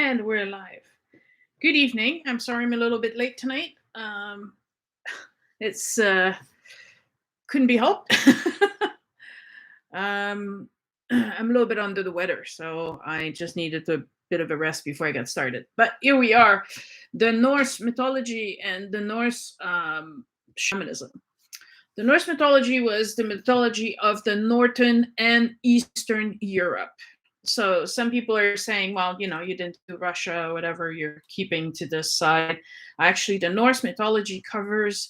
And we're live. Good evening. I'm sorry I'm a little bit late tonight. It's couldn't be helped. I'm a little bit under the weather, so I just needed a bit of a rest before I got started. But here we are, the Norse mythology and the Norse shamanism. The Norse mythology was the mythology of the Northern and Eastern Europe. So some people are saying, well, you didn't do Russia or whatever, you're keeping to this side. Actually, the Norse mythology covers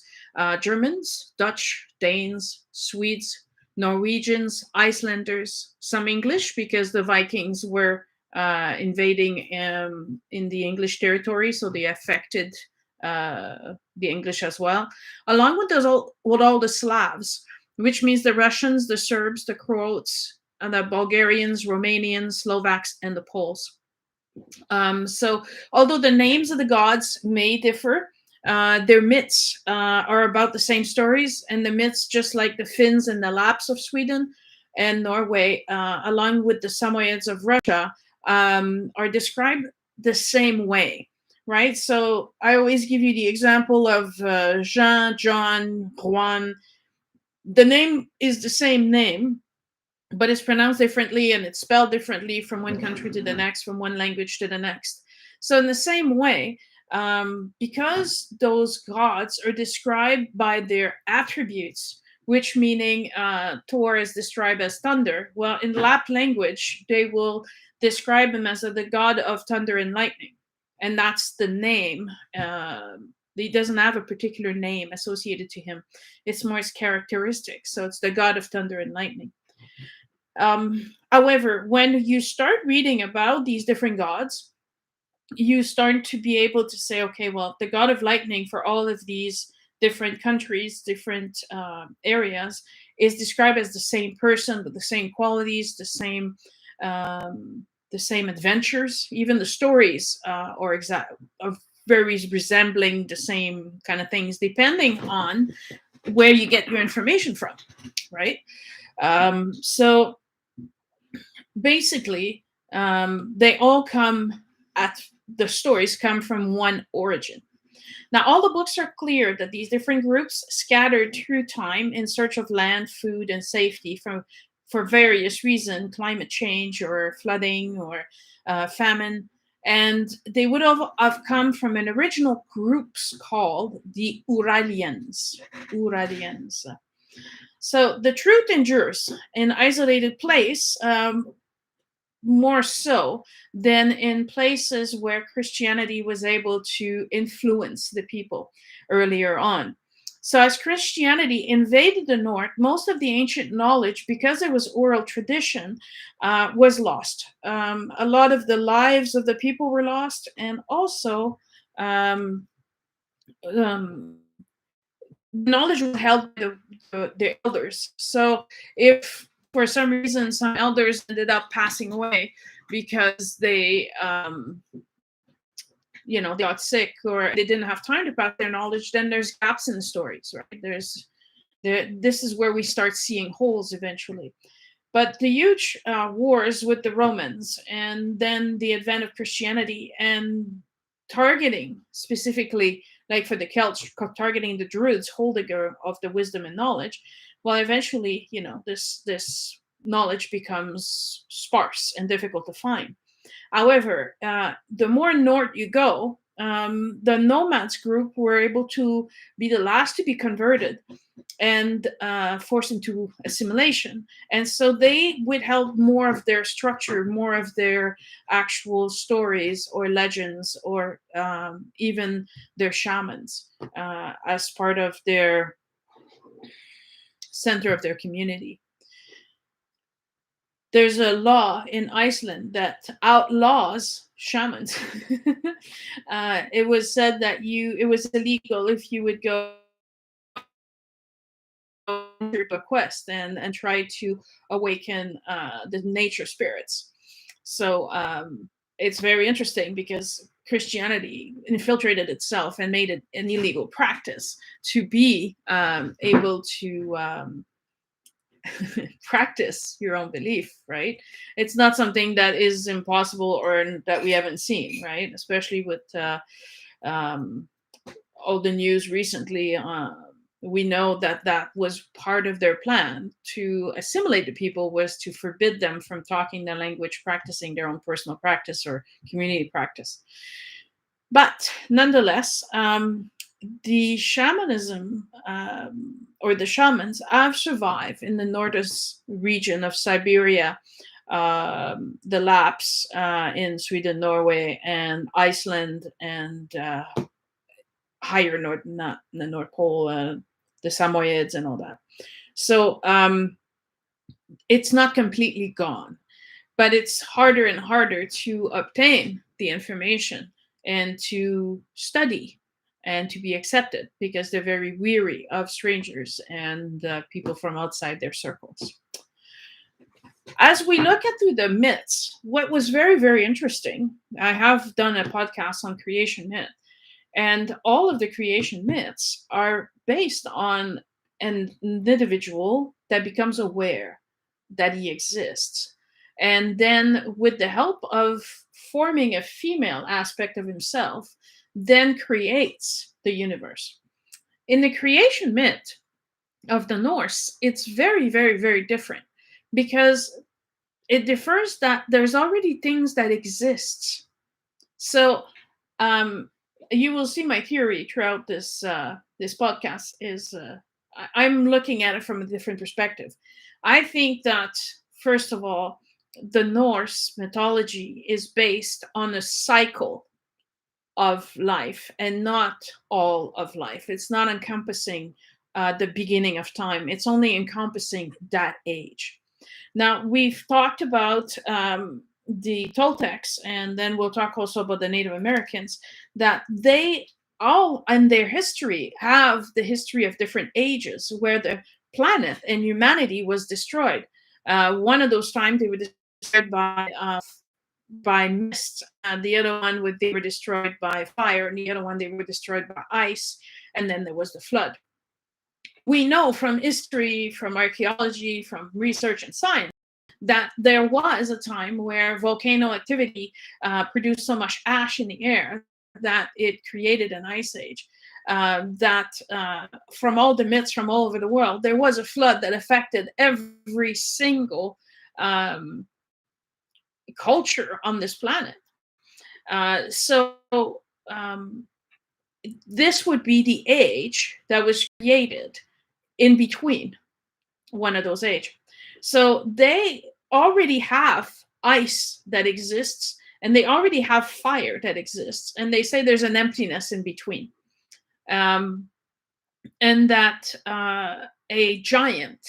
Germans, Dutch, Danes, Swedes, Norwegians, Icelanders, some English, because the Vikings were invading in the English territory, so they affected the English as well, along with all the Slavs, which means the Russians, the Serbs, the Croats, and the Bulgarians, Romanians, Slovaks, and the Poles. So although the names of the gods may differ, their myths are about the same stories, and the myths, just like the Finns and the Lapps of Sweden and Norway, along with the Samoyeds of Russia, are described the same way, right? So I always give you the example of Jean, John, Juan. The name is the same name, but it's pronounced differently and it's spelled differently from one country to the next, from one language to the next. So in the same way, because those gods are described by their attributes, which meaning Thor is described as thunder, well, in Lap language, they will describe him as the god of thunder and lightning. And that's the name. He doesn't have a particular name associated to him. It's more his characteristics. So it's the god of thunder and lightning. However, when you start reading about these different gods, you start to be able to say, okay, well, the god of lightning for all of these different countries, different areas, is described as the same person with the same qualities, the same adventures. Even the stories are very resembling the same kind of things, depending on where you get your information from, right? So basically, they all the stories come from one origin. Now, all the books are clear that these different groups scattered through time in search of land, food, and safety for various reasons, climate change or flooding or famine. And they would have come from an original groups called the Uralians. So the truth endures in isolated place, more so than in places where Christianity was able to influence the people earlier on. So as Christianity invaded the North, most of the ancient knowledge, because it was oral tradition, was lost. A lot of the lives of the people were lost, and also knowledge was held by the elders. So if for some reason some elders ended up passing away because they got sick or they didn't have time to pass their knowledge, then there's gaps in the stories, right? This is where we start seeing holes eventually. But the huge wars with the Romans, and then the advent of Christianity, and targeting specifically, like for the Celts, targeting the Druids, holder of the wisdom and knowledge, well, eventually, this knowledge becomes sparse and difficult to find. However, the more north you go, the nomads group were able to be the last to be converted and forced into assimilation. And so they withheld more of their structure, more of their actual stories or legends, or even their shamans as part of their center of their community. There's a law in Iceland that outlaws shamans. It was said that it was illegal if you would go a quest and try to awaken the nature spirits. So it's very interesting because Christianity infiltrated itself and made it an illegal practice to be able to practice your own belief, right? It's not something that is impossible or that we haven't seen, right? Especially with um, all the news recently. We know that that was part of their plan to assimilate the people, was to forbid them from talking their language, practicing their own personal practice or community practice. But nonetheless, the shamanism or the shamans have survived in the northern region of Siberia, the Lapps in Sweden, Norway, and Iceland, and higher north, not the North Pole, the Samoyeds, and all that. So it's not completely gone, but it's harder and harder to obtain the information and to study and to be accepted, because they're very weary of strangers and people from outside their circles. As we look at through the myths, what was very, very interesting, I have done a podcast on creation myth, and all of the creation myths are based on an individual that becomes aware that he exists. And then, with the help of forming a female aspect of himself, then creates the universe. In the creation myth of the Norse, it's very, very, very different, because it differs that there's already things that exist. So you will see my theory throughout this this podcast is I'm looking at it from a different perspective. I think that, first of all, the Norse mythology is based on a cycle of life and not all of life. It's not encompassing the beginning of time. It's only encompassing that age. Now, we've talked about the Toltecs, and then we'll talk also about the Native Americans, that they all in their history have the history of different ages where the planet and humanity was destroyed. One of those times they were destroyed by mist, the other one they were destroyed by fire, and the other one they were destroyed by ice, and then there was the flood. We know from history, from archaeology, from research and science, that there was a time where volcano activity produced so much ash in the air that it created an ice age. That from all the myths from all over the world, there was a flood that affected every single culture on this planet. So this would be the age that was created in between one of those age. So they already have ice that exists, and they already have fire that exists, and they say there's an emptiness in between, and that a giant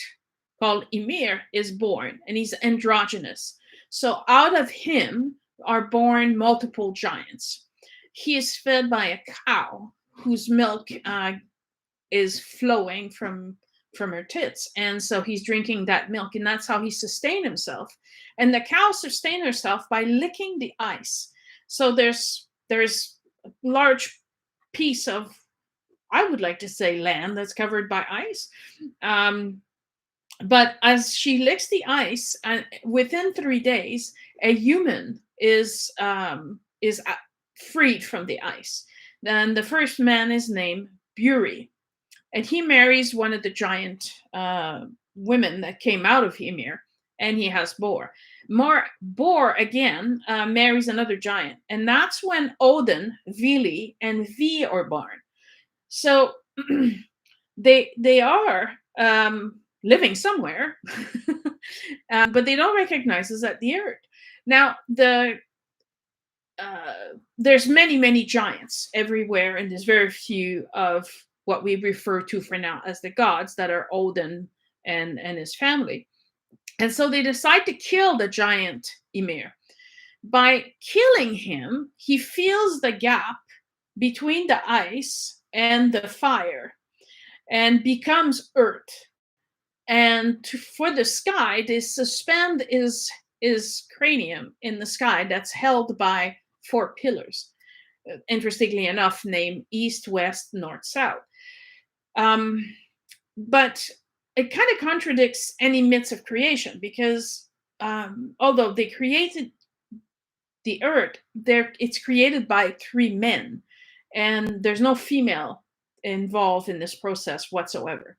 called Ymir is born, and he's androgynous. So out of him are born multiple giants. He is fed by a cow whose milk is flowing from her tits, and so he's drinking that milk, and that's how he sustained himself. And the cow sustained herself by licking the ice. So there's a large piece of, I would like to say, land that's covered by ice, but as she licks the ice, within 3 days a human is freed from the ice. Then the first man is named Buri, and he marries one of the giant women that came out of Ymir, and he has Bor. Bor again marries another giant, and that's when Odin, Vili, and Vi are born. So they are living somewhere, but they don't recognize us at the earth. Now there's many giants everywhere, and there's very few of what we refer to for now as the gods, that are Odin and his family. And so they decide to kill the giant Ymir. By killing him, he fills the gap between the ice and the fire and becomes earth. And for the sky, they suspend his cranium in the sky that's held by 4 pillars, interestingly enough, named east, west, north, south. But it kind of contradicts any myths of creation, because although they created the earth, it's created by three men, and there's no female involved in this process whatsoever.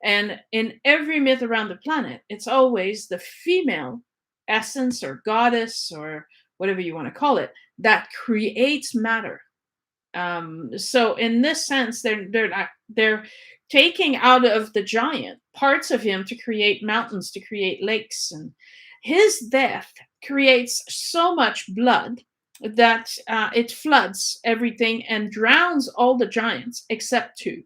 And in every myth around the planet, it's always the female essence or goddess or whatever you want to call it that creates matter. So in this sense, they're taking out of the giant parts of him to create mountains, to create lakes, and his death creates so much blood that it floods everything and drowns all the giants except two.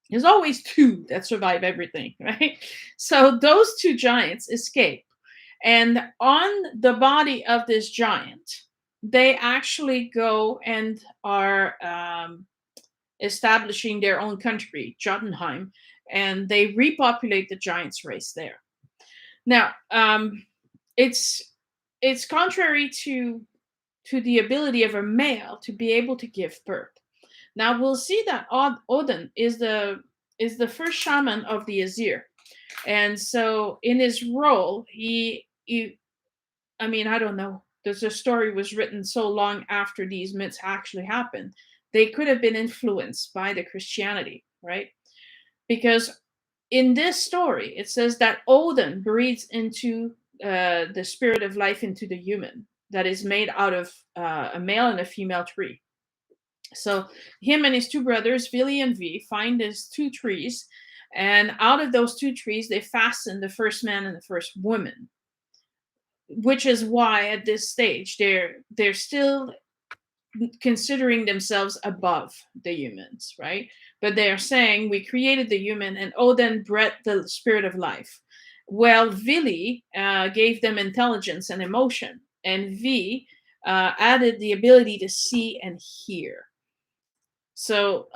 There's always two that survive everything, right? So those two giants escape. And on the body of this giant, they actually go and are establishing their own country, Jotunheim, and they repopulate the giants race there. Now, it's contrary to the ability of a male to be able to give birth. Now we'll see that Odin is the first shaman of the Azir, and so in his role, he I mean, I don't know. The story was written so long after these myths actually happened. They could have been influenced by the Christianity, right? Because in this story, it says that Odin breathes into the spirit of life into the human that is made out of a male and a female tree. So him and his two brothers, Vili and Vi, find these two trees, and out of those two trees, they fasten the first man and the first woman. Which is why at this stage they're still considering themselves above the humans, right? But they are saying we created the human, and Odin bred the spirit of life. Well, Vili gave them intelligence and emotion, and Vi added the ability to see and hear. So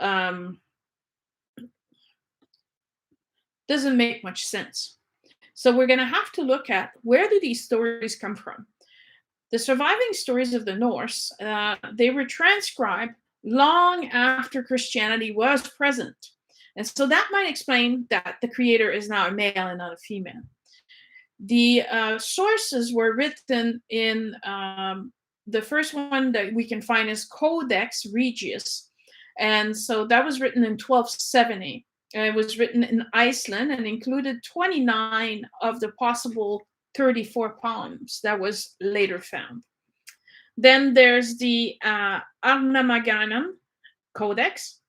doesn't make much sense. So we're going to have to look at, where do these stories come from? The surviving stories of the Norse, they were transcribed long after Christianity was present. And so that might explain that the creator is now a male and not a female. The sources were written in, the first one that we can find is Codex Regius. And so that was written in 1270. It was written in Iceland and included 29 of the possible 34 poems that was later found. Then there's the Arnamaganam Codex,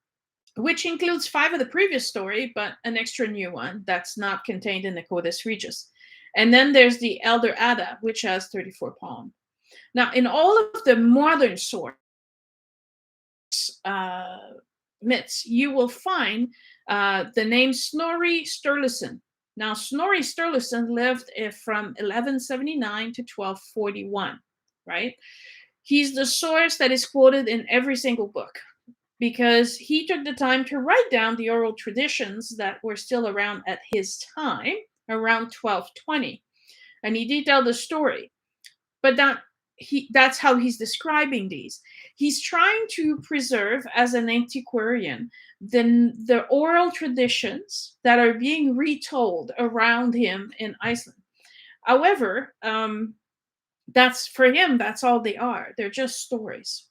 which includes 5 of the previous story, but an extra new one that's not contained in the Codex Regius. And then there's the Elder Ada, which has 34 poems. Now, in all of the modern source myths, you will find the name Snorri Sturluson. Now, Snorri Sturluson lived from 1179 to 1241, right? He's the source that is quoted in every single book because he took the time to write down the oral traditions that were still around at his time, around 1220. And he detailed the story. But that's how he's describing these. He's trying to preserve, as an antiquarian, the oral traditions that are being retold around him in Iceland. However, that's for him, that's all they are. They're just stories.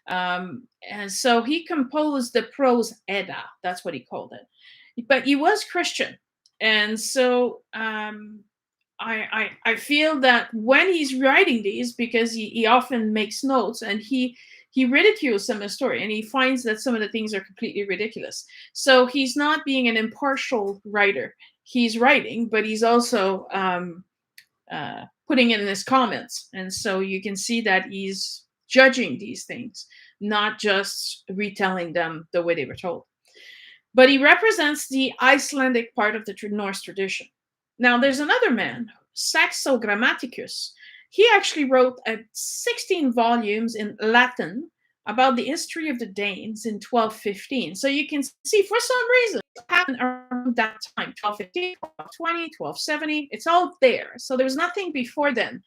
And so he composed the prose Edda, that's what he called it. But he was Christian. And so I feel that when he's writing these, because he often makes notes and he ridicules some of the story, and he finds that some of the things are completely ridiculous. So he's not being an impartial writer. He's writing, but he's also putting it in his comments. And so you can see that he's judging these things, not just retelling them the way they were told. But he represents the Icelandic part of the Norse tradition. Now, there's another man, Saxo Grammaticus. He actually wrote 16 volumes in Latin about the history of the Danes in 1215. So you can see, for some reason, it happened around that time, 1215, 1220, 1270. It's all there. So there was nothing before then.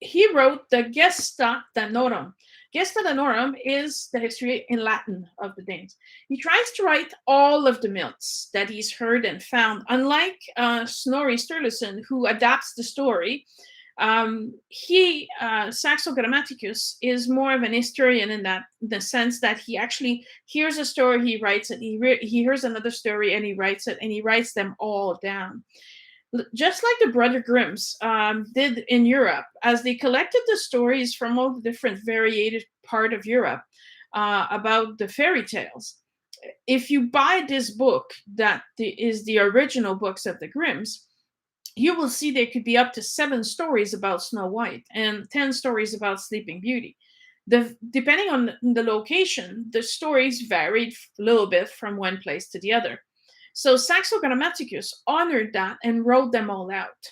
He wrote the Gesta Danorum. Gesta Danorum is the history in Latin of the Danes. He tries to write all of the myths that he's heard and found, unlike Snorri Sturluson, who adapts the story. Saxo Grammaticus, is more of an historian in the sense that he actually hears a story, he writes it, he hears another story and he writes it, and he writes them all down. Just like the Brother Grimms did in Europe, as they collected the stories from all the different variated part of Europe about the fairy tales. If you buy this book, that is the original books of the Grimms, you will see there could be up to 7 stories about Snow White and 10 stories about Sleeping Beauty. Depending on the location, the stories varied a little bit from one place to the other. So Saxo Grammaticus honored that and wrote them all out.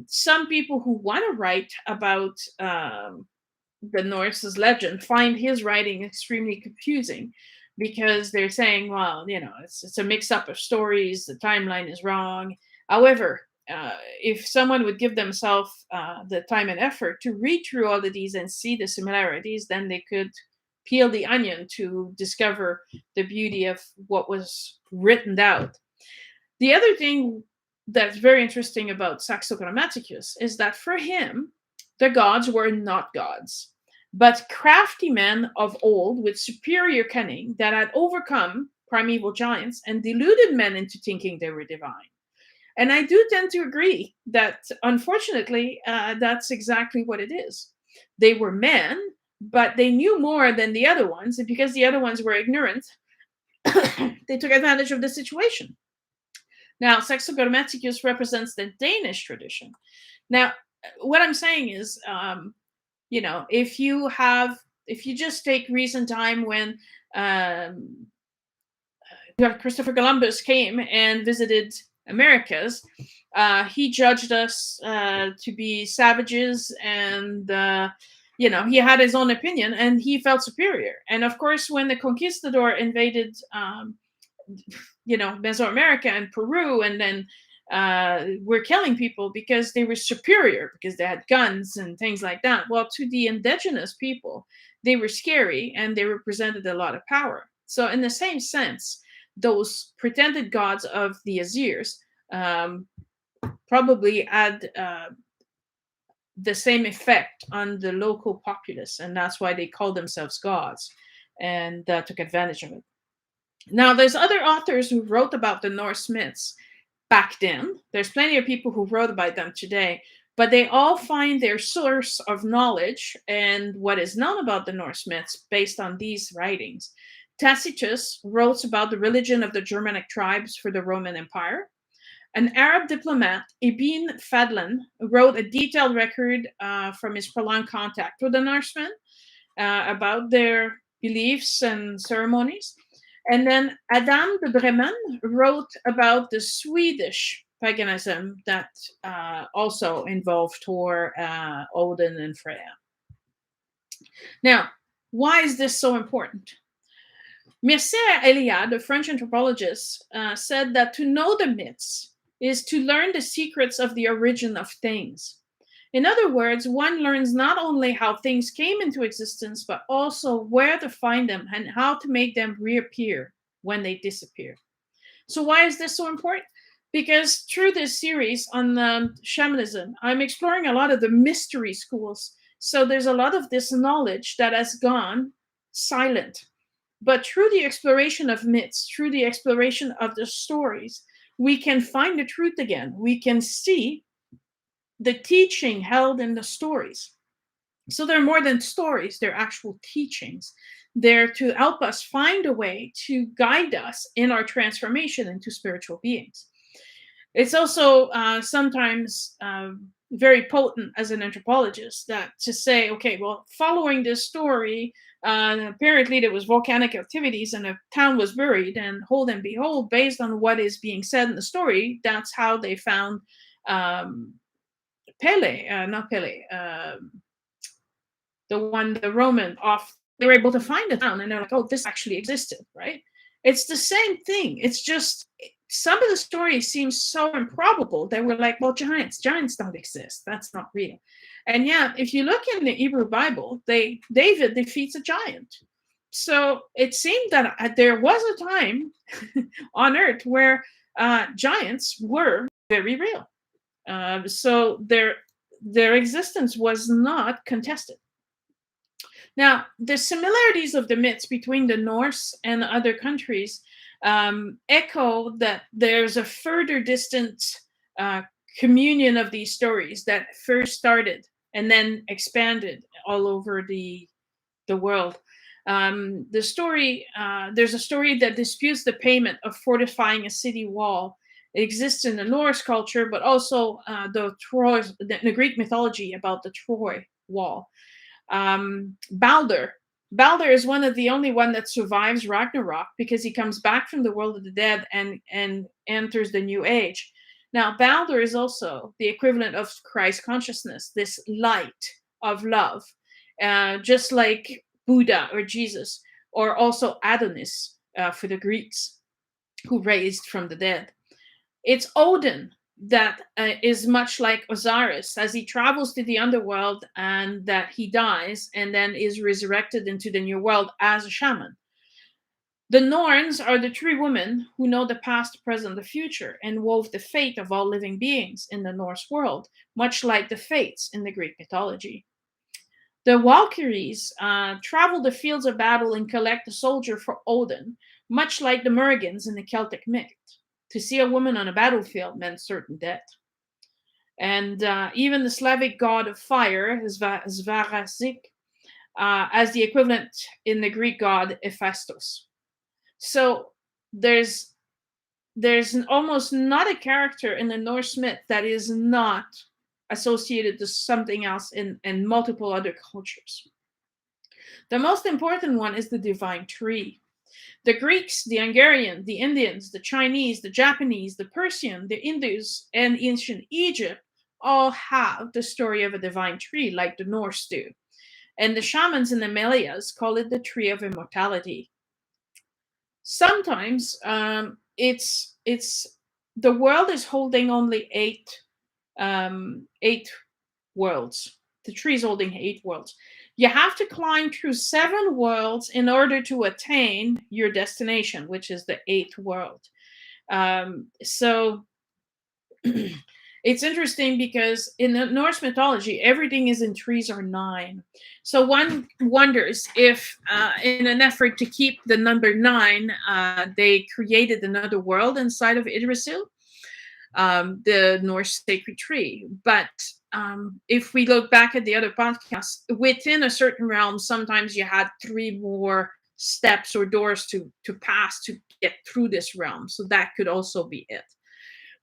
Some people who want to write about the Norse's legend find his writing extremely confusing, because they're saying, well, it's a mix-up of stories, the timeline is wrong. However, if someone would give themselves the time and effort to read through all of these and see the similarities, then they could peel the onion to discover the beauty of what was written out. The other thing that's very interesting about Saxo Grammaticus is that for him, the gods were not gods, but crafty men of old with superior cunning that had overcome primeval giants and deluded men into thinking they were divine. And I do tend to agree that, unfortunately, that's exactly what it is. They were men, but they knew more than the other ones, and because the other ones were ignorant, they took advantage of the situation. Now, Saxo Grammaticus represents the Danish tradition. Now, what I'm saying is, if you just take recent time when Christopher Columbus came and visited Americas, he judged us to be savages, and he had his own opinion, and he felt superior. And of course, when the conquistador invaded, Mesoamerica and Peru, and then were killing people because they were superior, because they had guns and things like that. Well, to the indigenous people, they were scary and they represented a lot of power. So in the same sense, those pretended gods of the Azirs probably had the same effect on the local populace, and that's why they call themselves gods, and took advantage of it. Now, there's other authors who wrote about the Norse myths back then. There's plenty of people who wrote about them today, but they all find their source of knowledge and what is known about the Norse myths based on these writings. Tacitus wrote about the religion of the Germanic tribes for the Roman Empire. An Arab diplomat, Ibn Fadlan, wrote a detailed record from his prolonged contact with the Norsemen about their beliefs and ceremonies. And then Adam de Bremen wrote about the Swedish paganism that also involved Thor, Odin, and Freya. Now, why is this so important? Mircea Eliade, a French anthropologist, said that to know the myths is to learn the secrets of the origin of things. In other words, one learns not only how things came into existence, but also where to find them and how to make them reappear when they disappear. So why is this so important? Because through this series on shamanism, I'm exploring a lot of the mystery schools. So there's a lot of this knowledge that has gone silent. But through the exploration of myths, through the exploration of the stories, we can find the truth again. We can see the teaching held in the stories. So they're more than stories, they're actual teachings. They're to help us find a way to guide us in our transformation into spiritual beings. It's also sometimes very potent as an anthropologist that to say, okay, well, following this story, apparently there was volcanic activities and a town was buried, and hold and behold, based on what is being said in the story, that's how they found the Roman off. They were able to find a town, and they're like, oh, this actually existed, right? It's the same thing. It's just some of the stories seem so improbable that we're like, well, giants don't exist. That's not real. And yeah, if you look in the Hebrew Bible, David defeats a giant. So it seemed that there was a time on Earth where giants were very real. So their existence was not contested. Now, the similarities of the myths between the Norse and other countries echo that there's a further distant uh, communion of these stories that first started and then expanded all over the world. There's a story that disputes the payment of fortifying a city wall. It exists in the Norse culture, but also the Greek mythology about the Troy wall. Balder. Balder is one of the only one that survives Ragnarok because he comes back from the world of the dead and enters the new age. Now, Balder is also the equivalent of Christ consciousness, this light of love, just like Buddha or Jesus, or also Adonis for the Greeks, who raised from the dead. It's Odin that is much like Osiris, as he travels to the underworld and that he dies and then is resurrected into the new world as a shaman. The Norns are the three women who know the past, the present, the future, and wove the fate of all living beings in the Norse world, much like the fates in the Greek mythology. The Valkyries travel the fields of battle and collect a soldier for Odin, much like the Morrigan in the Celtic myth. To see a woman on a battlefield meant certain death. And even the Slavic god of fire, Svarazik, as the equivalent in the Greek god Hephaestus. So there's almost not a character in the Norse myth that is not associated to something else in multiple other cultures. The most important one is the divine tree. The Greeks, the Hungarian, the Indians, the Chinese, the Japanese, the Persian, the Hindus, and ancient Egypt all have the story of a divine tree like the Norse do. And the shamans in the Himalayas call it the tree of immortality. Sometimes it's the world is holding only eight worlds. The tree is holding 8 worlds. You have to climb through 7 worlds in order to attain your destination, which is the 8th world. So it's interesting because in the Norse mythology, everything is in 3s or 9. So one wonders if, in an effort to keep the number 9, they created another world inside of Yggdrasil, the Norse sacred tree. But if we look back at the other podcasts, within a certain realm, sometimes you had 3 more steps or doors to pass to get through this realm. So that could also be it.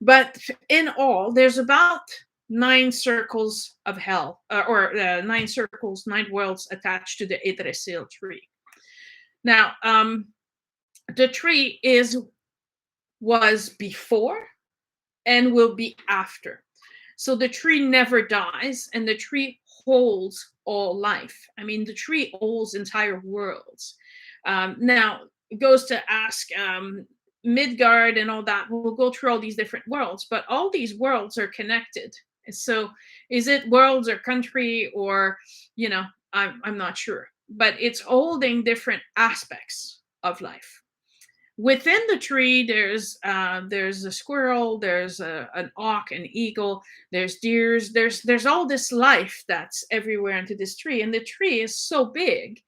But in all, there's about 9 circles of hell, or 9 circles, 9 worlds attached to the Yggdrasil tree. Now, the tree was before and will be after. So the tree never dies, and the tree holds all life. I mean, the tree holds entire worlds. Now, it goes to ask Midgard and all that. We'll go through all these different worlds, but all these worlds are connected. So is it worlds or country or, I'm not sure. But it's holding different aspects of life. Within the tree, there's a squirrel, there's an auk, an eagle, there's deers, there's all this life that's everywhere into this tree, and the tree is so big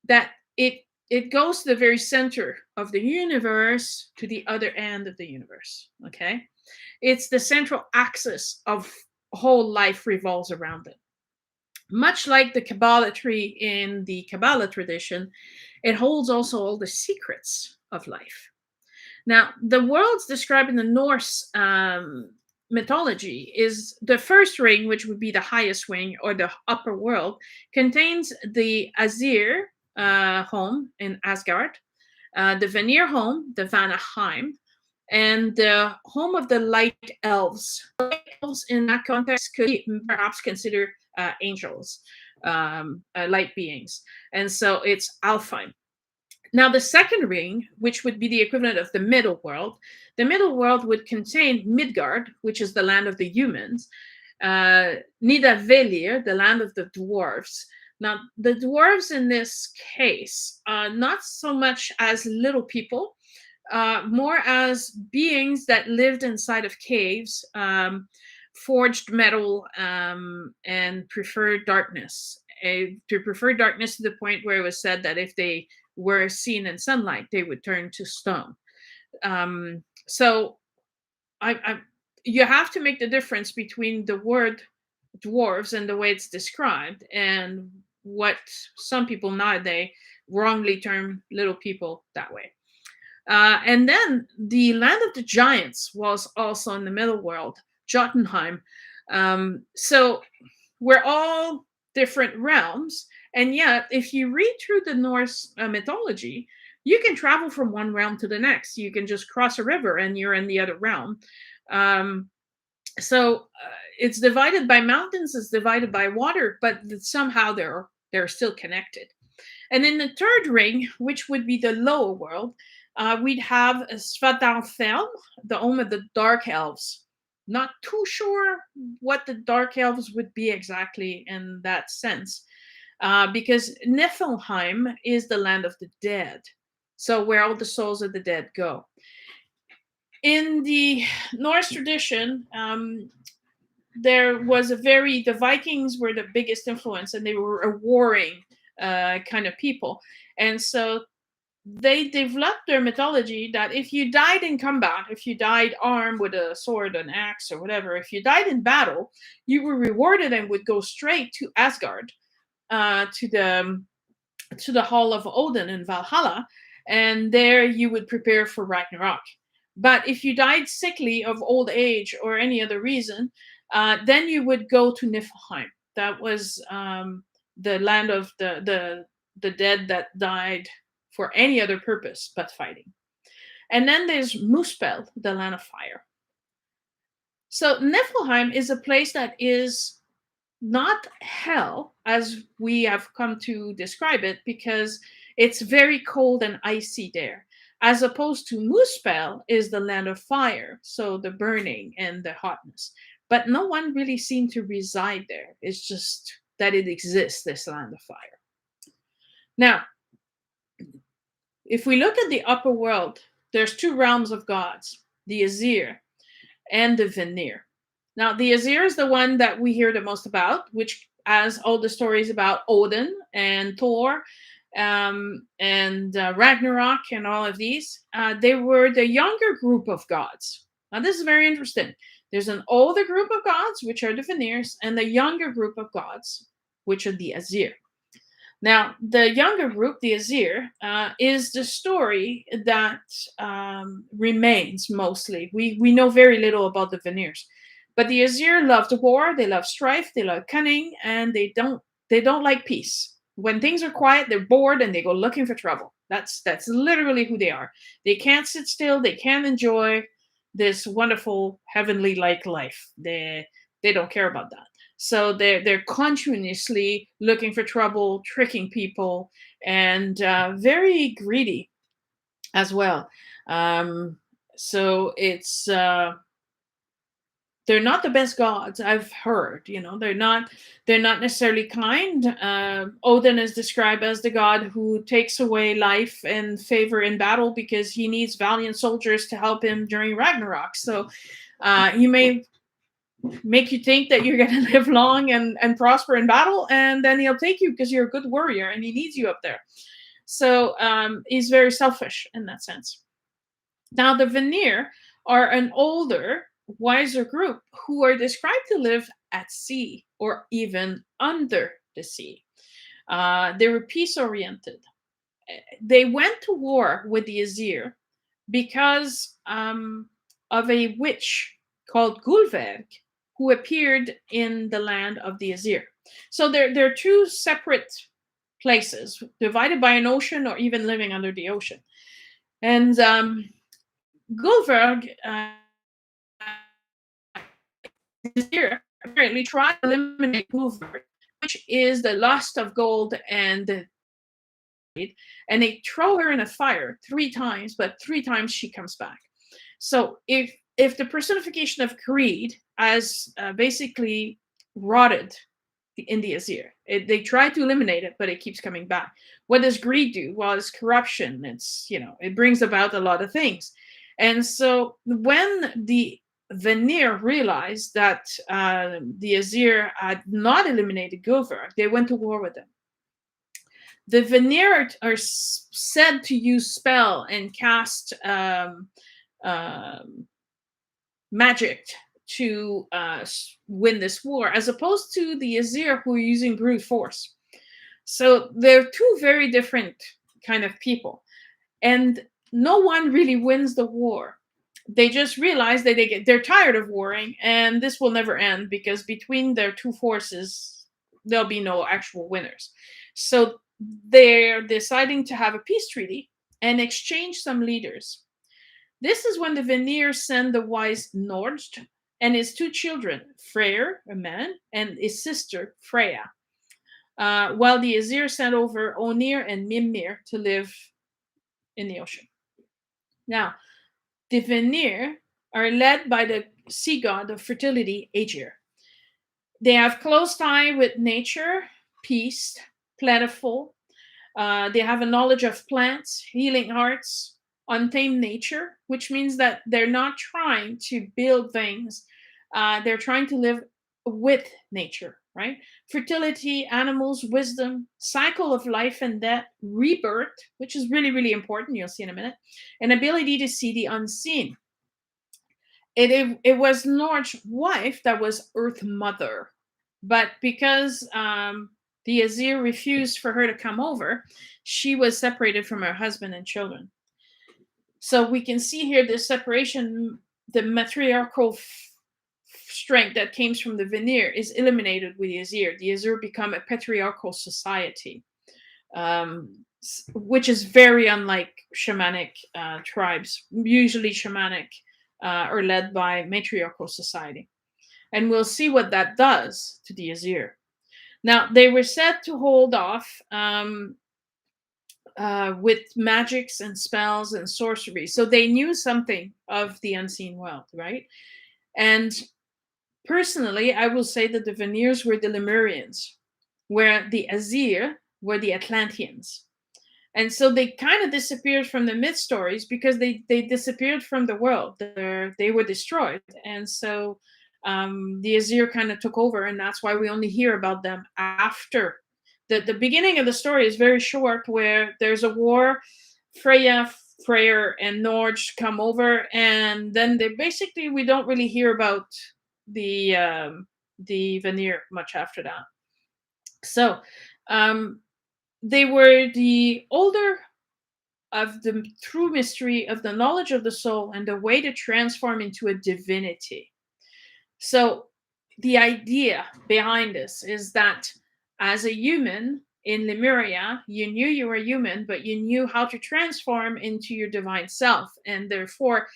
that it goes to the very center of the universe to the other end of the universe. Okay, it's the central axis of whole life revolves around it. Much like the Kabbalah tree in the Kabbalah tradition, it holds also all the secrets of life. Now, the worlds described in the Norse mythology is the first ring, which would be the highest ring or the upper world, contains the Azir home in Asgard, the Vanir home, the Vanaheim, and the home of the light elves. Light elves in that context could perhaps consider angels, light beings. And so it's Alfheim. Now, the second ring, which would be the equivalent of the middle world would contain Midgard, which is the land of the humans, Nidavellir, the land of the dwarves. Now, the dwarves in this case, not so much as little people, more as beings that lived inside of caves, forged metal, and preferred darkness. To prefer darkness to the point where it was said that if they were seen in sunlight, they would turn to stone. So you have to make the difference between the word dwarves and the way it's described and what some people nowadays wrongly term little people that way. And then the land of the giants was also in the middle world, Jotunheim. So we're all different realms. And yet, if you read through the Norse mythology, you can travel from one realm to the next. You can just cross a river and you're in the other realm. So it's divided by mountains, it's divided by water, but somehow they're still connected. And in the third ring, which would be the lower world, we'd have Svartalfheim, the home of the dark elves. Not too sure what the dark elves would be exactly in that sense, because Nephelheim is the land of the dead, so where all the souls of the dead go. In the Norse tradition, there was the Vikings were the biggest influence, and they were a warring kind of people. And so they developed their mythology that if you died in combat, if you died armed with a sword, an axe, or whatever, if you died in battle, you were rewarded and would go straight to Asgard, to the hall of Odin in Valhalla, and there you would prepare for Ragnarok. But if you died sickly of old age or any other reason, then you would go to Niflheim. That was the land of the dead that died for any other purpose but fighting. And then there's Muspel, the land of fire. So Niflheim is a place that is not hell as we have come to describe it, because it's very cold and icy there, as opposed to Muspel is the land of fire, so the burning and the hotness. But no one really seemed to reside there. It's just that it exists, this land of fire. Now, if we look at the upper world, there's two realms of gods, the Azir and the Vanir. Now, the Azir is the one that we hear the most about, which has all the stories about Odin and Thor, and Ragnarok and all of these. They were the younger group of gods. Now, this is very interesting. There's an older group of gods, which are the Vanirs, and the younger group of gods, which are the Azir. Now, the younger group, the Azir, is the story that remains mostly. We know very little about the Vanirs. But the Azir love the war, they love strife, they love cunning, and they don't like peace. When things are quiet, they're bored and they go looking for trouble. That's literally who they are. They can't sit still, they can't enjoy this wonderful heavenly-like life. They don't care about that. So they're continuously looking for trouble, tricking people, and very greedy as well. So it's they're not the best gods, I've heard. They're not necessarily kind. Odin is described as the god who takes away life and favor in battle because he needs valiant soldiers to help him during Ragnarok. So he may make you think that you're going to live long and prosper in battle, and then he'll take you because you're a good warrior and he needs you up there. So he's very selfish in that sense. Now, the Vanir are an older, wiser group who are described to live at sea or even under the sea. They were peace-oriented. They went to war with the Azir because of a witch called Gulverg, who appeared in the land of the Azir. So they're two separate places, divided by an ocean or even living under the ocean. And Gulverg apparently tried to eliminate Gulverg, which is the lust of gold and they throw her in a fire 3 times, but 3 times she comes back. So if the personification of greed as basically rotted in the Azir. They try to eliminate it, but it keeps coming back. What does greed do? Well, it's corruption. It's, it brings about a lot of things. And so when the Vanir realized that the Azir had not eliminated Gilvar, they went to war with them. The Vanir are said to use spell and cast magic to win this war, as opposed to the Azir, who are using brute force. So they're two very different kind of people, and no one really wins the war. They just realize that they're tired of warring, and this will never end, because between their two forces there'll be no actual winners. So they're deciding to have a peace treaty and exchange some leaders. This is when the Vanir send the wise Nord and his two children, Freyr, a man, and his sister, Freya, while the Azir sent over Onir and Mimir to live in the ocean. Now, the Vanir are led by the sea god of fertility, Azir. They have close tie with nature, peace, plentiful. They have a knowledge of plants, healing arts, untamed nature, which means that they're not trying to build things. They're trying to live with nature, right? Fertility, animals, wisdom, cycle of life and death, rebirth, which is really, really important. You'll see in a minute, and ability to see the unseen. It was Nord's wife that was Earth Mother, but because the Azir refused for her to come over, she was separated from her husband and children. So we can see here this separation, the matriarchal strength that came from the Vanir is eliminated with the Azir. The Azir become a patriarchal society, which is very unlike shamanic tribes. Usually shamanic are led by matriarchal society. And we'll see what that does to the Azir. Now, they were said to hold off with magics and spells and sorcery. So they knew something of the unseen world, right? And personally, I will say that the Vanir were the Lemurians, where the Azir were the Atlanteans. And so they kind of disappeared from the myth stories because they disappeared from the world. They were destroyed. And so the Azir kind of took over, and that's why we only hear about them after. The beginning of the story is very short, where there's a war, Freya, Freyr, and Norge come over, and then we don't really hear about the Vanir much after that. So they were the older of the true mystery of the knowledge of the soul and the way to transform into a divinity. So the idea behind this is that as a human in Lemuria, you knew you were human, but you knew how to transform into your divine self, and therefore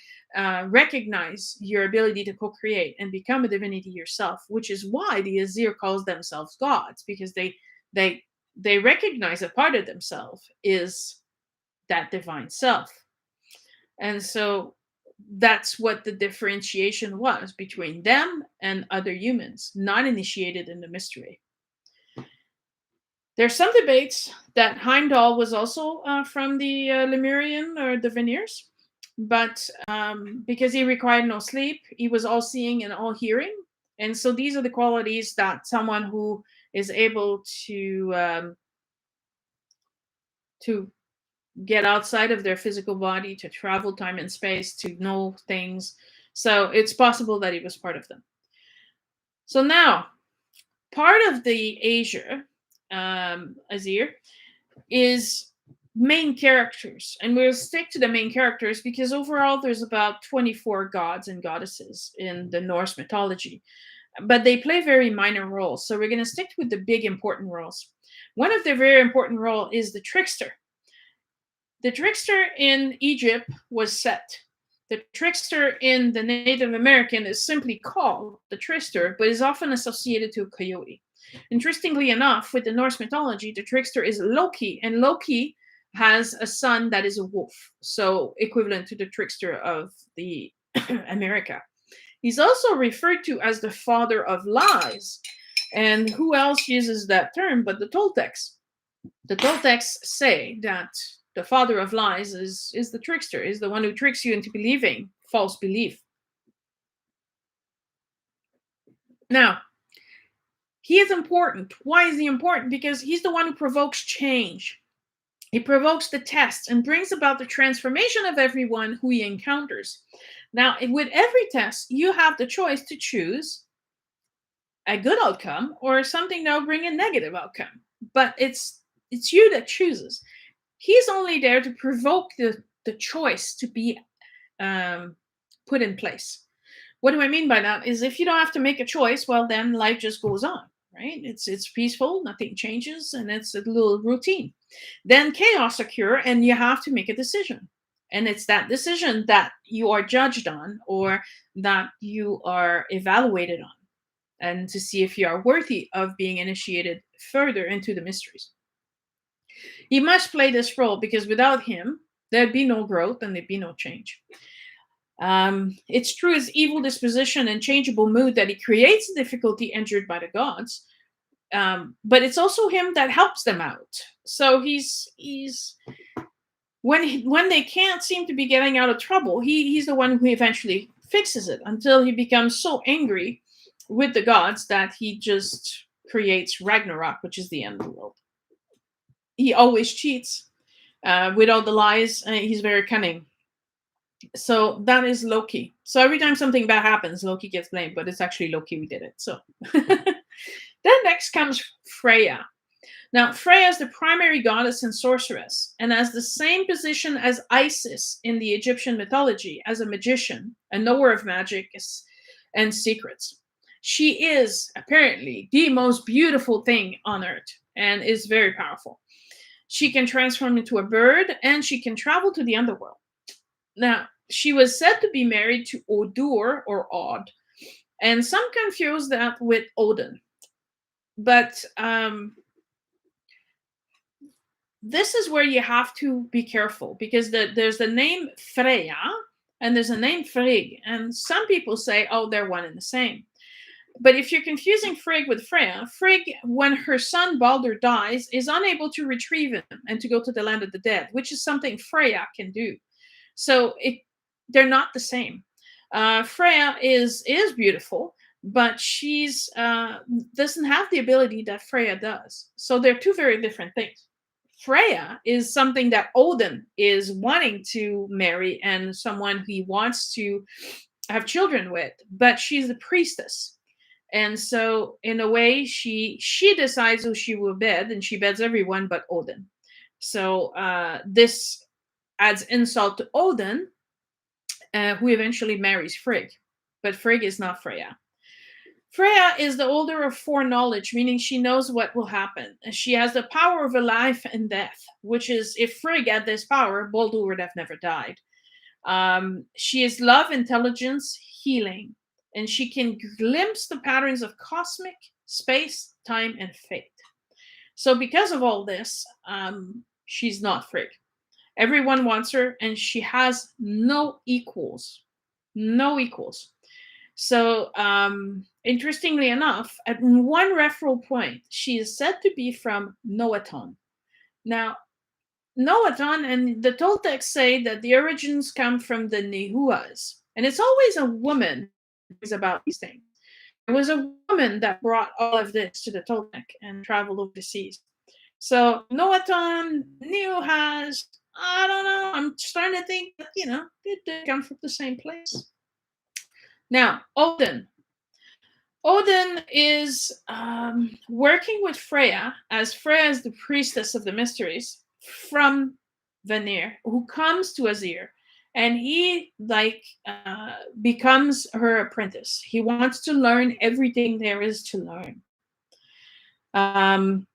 recognize your ability to co-create and become a divinity yourself, which is why the Azir calls themselves gods, because they recognize a part of themselves is that divine self. And so that's what the differentiation was between them and other humans not initiated in the mystery. There's some debates that Heimdall was also from the Lemurian or the Vanir, but because he required no sleep, he was all seeing and all hearing. And so these are the qualities that someone who is able to get outside of their physical body, to travel time and space, to know things. So it's possible that he was part of them. So now, part of the Azir is main characters, and we'll stick to the main characters because overall there's about 24 gods and goddesses in the Norse mythology, but they play very minor roles. So we're going to stick with the big important roles. One of the very important role is the Trickster. The Trickster in Egypt was Set. The Trickster in the Native American is simply called the Trickster, but is often associated to a coyote. Interestingly enough, with the Norse mythology, the Trickster is Loki, and Loki has a son that is a wolf, so equivalent to the Trickster of the America. He's also referred to as the father of lies. And who else uses that term but the Toltecs? The Toltecs say that the father of lies is the trickster, is the one who tricks you into believing false belief. Now, he is important. Why is he important? Because he's the one who provokes change. He provokes the test and brings about the transformation of everyone who he encounters. Now, with every test, you have the choice to choose a good outcome or something that will bring a negative outcome. But it's you that chooses. He's only there to provoke the choice to be put in place. What do I mean by that? Is if you don't have to make a choice, well, then life just goes on, right? It's peaceful, nothing changes, and it's a little routine. Then chaos occurs, and you have to make a decision. And it's that decision that you are judged on or that you are evaluated on, and to see if you are worthy of being initiated further into the mysteries. He must play this role because without him, there'd be no growth and there'd be no change. It's true his evil disposition and changeable mood that he creates the difficulty endured by the gods, but it's also him that helps them out. So he's when they can't seem to be getting out of trouble, he's the one who eventually fixes it until he becomes so angry with the gods that he just creates Ragnarok, which is the end of the world. He always cheats with all the lies. He's very cunning. So that is Loki. So every time something bad happens, Loki gets blamed, but it's actually Loki who did it. So then next comes Freya. Now, Freya is the primary goddess and sorceress, and has the same position as Isis in the Egyptian mythology as a magician, a knower of magic and secrets. She is apparently the most beautiful thing on earth and is very powerful. She can transform into a bird and she can travel to the underworld. Now, she was said to be married to Odur or Od, and some confuse that with Odin. But this is where you have to be careful because there's the name Freya and there's a name Frigg, and some people say, oh, they're one and the same. But if you're confusing Frigg with Freya, Frigg, when her son Baldur dies, is unable to retrieve him and to go to the land of the dead, which is something Freya can do. So they're not the same. Freya is beautiful, but she's doesn't have the ability that Freya does. So they're two very different things. Freya is something that Odin is wanting to marry and someone he wants to have children with, but she's the priestess. And so in a way, she decides who she will bed, and she beds everyone but Odin. So this adds insult to Odin, who eventually marries Frigg. But Frigg is not Freya. Freya is the older of foreknowledge, meaning she knows what will happen. She has the power of a life and death, which is, if Frigg had this power, Baldur would have never died. She is love, intelligence, healing, and she can glimpse the patterns of cosmic, space, time, and fate. So because of all this, she's not Frigg. Everyone wants her, and she has no equals. No equals. So, interestingly enough, at one referral point, she is said to be from Noaton. Now, Noaton and the Toltecs say that the origins come from the Nehuas, and it's always a woman who is about these things. It was a woman that brought all of this to the Toltec and traveled overseas. So Noaton, Nehuas, I don't know. I'm starting to think that, they come from the same place. Now, Odin. Odin is working with Freya, as Freya is the priestess of the mysteries from Vanir, who comes to Azir, and he becomes her apprentice. He wants to learn everything there is to learn. And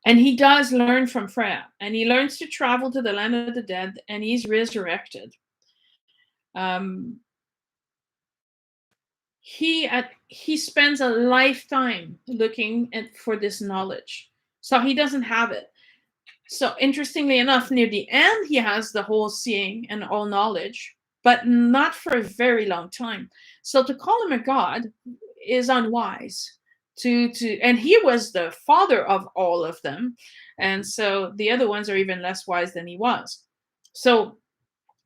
he does learn from Freya, and he learns to travel to the land of the dead, and he's resurrected. He spends a lifetime looking for this knowledge, so he doesn't have it. So interestingly enough, near the end, he has the whole seeing and all knowledge, but not for a very long time. So to call him a god is unwise. And he was the father of all of them, and so the other ones are even less wise than he was. So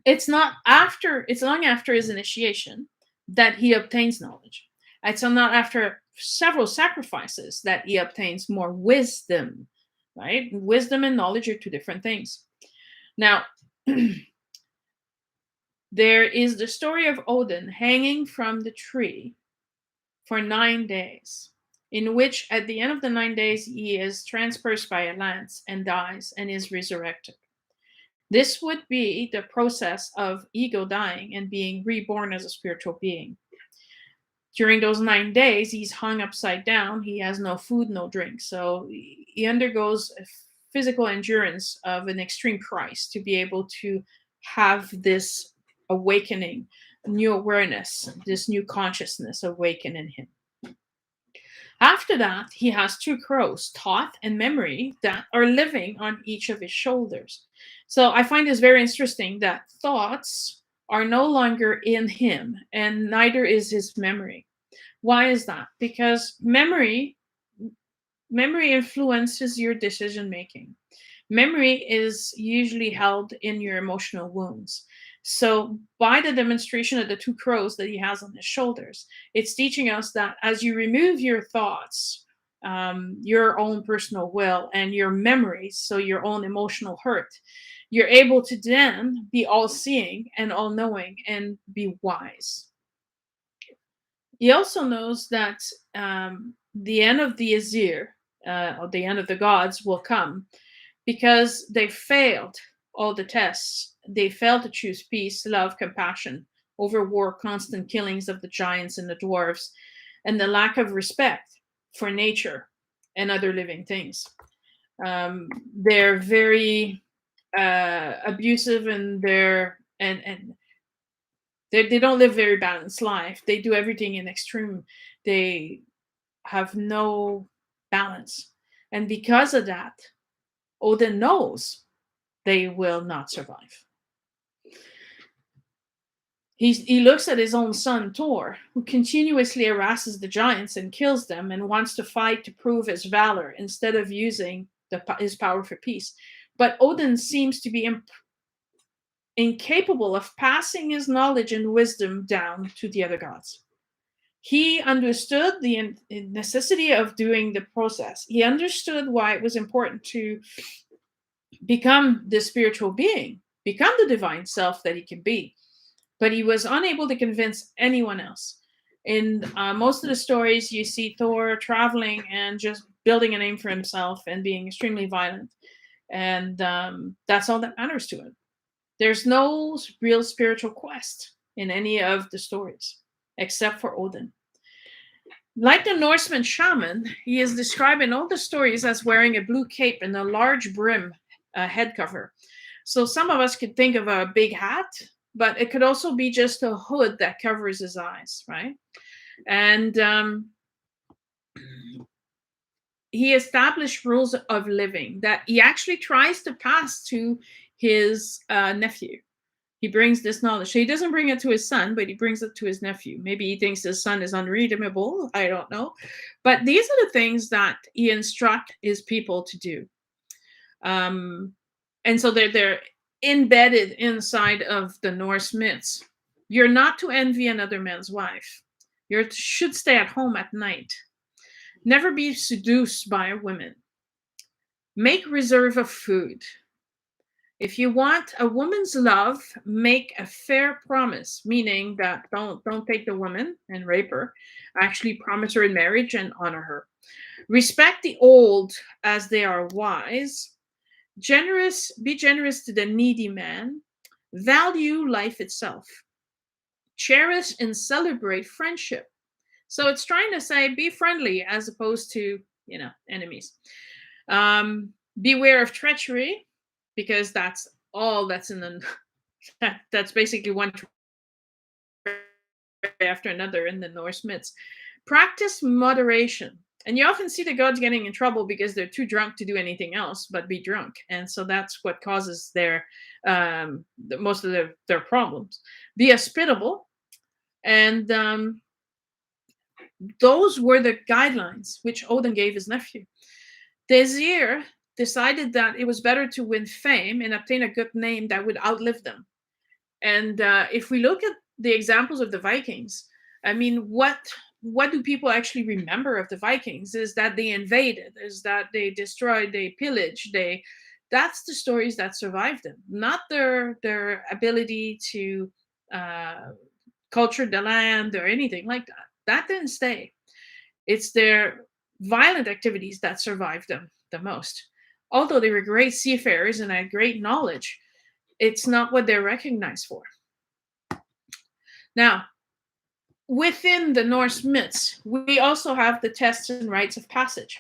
it's long after his initiation that he obtains knowledge. It's not after several sacrifices that he obtains more wisdom, right? Wisdom and knowledge are two different things. Now, there is the story of Odin hanging from the tree for 9 days, in which at the end of the 9 days, he is transperced by a lance and dies and is resurrected. This would be the process of ego dying and being reborn as a spiritual being. During those 9 days, he's hung upside down. He has no food, no drink. So he undergoes a physical endurance of an extreme price to be able to have this awakening, new awareness, this new consciousness awaken in him. After that, he has two crows, Thoth and Memory, that are living on each of his shoulders. So I find this very interesting that thoughts are no longer in him, and neither is his memory. Why is that? Because memory influences your decision making. Memory is usually held in your emotional wounds. So by the demonstration of the two crows that he has on his shoulders, it's teaching us that as you remove your thoughts, your own personal will, and your memories, so your own emotional hurt, you're able to then be all-seeing and all-knowing and be wise. He also knows that the end of the Azir, or the end of the gods, will come because they failed all the tests. They failed to choose peace, love, compassion over war, constant killings of the giants and the dwarves, and the lack of respect for nature and other living things. They're very abusive, and they don't live very balanced life. They do everything in extreme. They have no balance, and because of that, Odin knows they will not survive. He looks at his own son Thor, who continuously harasses the giants and kills them, and wants to fight to prove his valor instead of using his power for peace. But Odin seems to be incapable of passing his knowledge and wisdom down to the other gods. He understood the necessity of doing the process. He understood why it was important to become the spiritual being, become the divine self that he can be. But he was unable to convince anyone else. In most of the stories, you see Thor traveling and just building a name for himself and being extremely violent. And that's all that matters to him. There's no real spiritual quest in any of the stories, except for Odin. Like the Norseman shaman, he is described in all the stories as wearing a blue cape and a large brim head cover. So some of us could think of a big hat, but it could also be just a hood that covers his eyes, right? And he established rules of living that he actually tries to pass to his nephew. He brings this knowledge. So he doesn't bring it to his son, but he brings it to his nephew. Maybe he thinks his son is unredeemable. I don't know. But these are the things that he instructs his people to do. And so they're embedded inside of the Norse myths. You're not to envy another man's wife. You should stay at home at night. Never be seduced by women. Make reserve of food. If you want a woman's love, make a fair promise, meaning that don't take the woman and rape her. Actually promise her in marriage and honor her. Respect the old as they are wise. Be generous to the needy man. Value life itself. Cherish and celebrate friendship. So it's trying to say be friendly as opposed to, enemies. Beware of treachery, because that's all that's in the that's basically one after another in the Norse myths. Practice moderation. And you often see the gods getting in trouble because they're too drunk to do anything else but be drunk. And so that's what causes their most of their problems. Be hospitable. And those were the guidelines which Odin gave his nephew. The Azir decided that it was better to win fame and obtain a good name that would outlive them. And if we look at the examples of the Vikings, I mean, what do people actually remember of the Vikings? Is that they invaded, is that they destroyed, they pillaged, they that's the stories that survived them, not their ability to culture the land or anything like that. That didn't stay. It's their violent activities that survived them the most. Although they were great seafarers and had great knowledge, it's not what they're recognized for. Now, within the Norse myths, we also have the tests and rites of passage.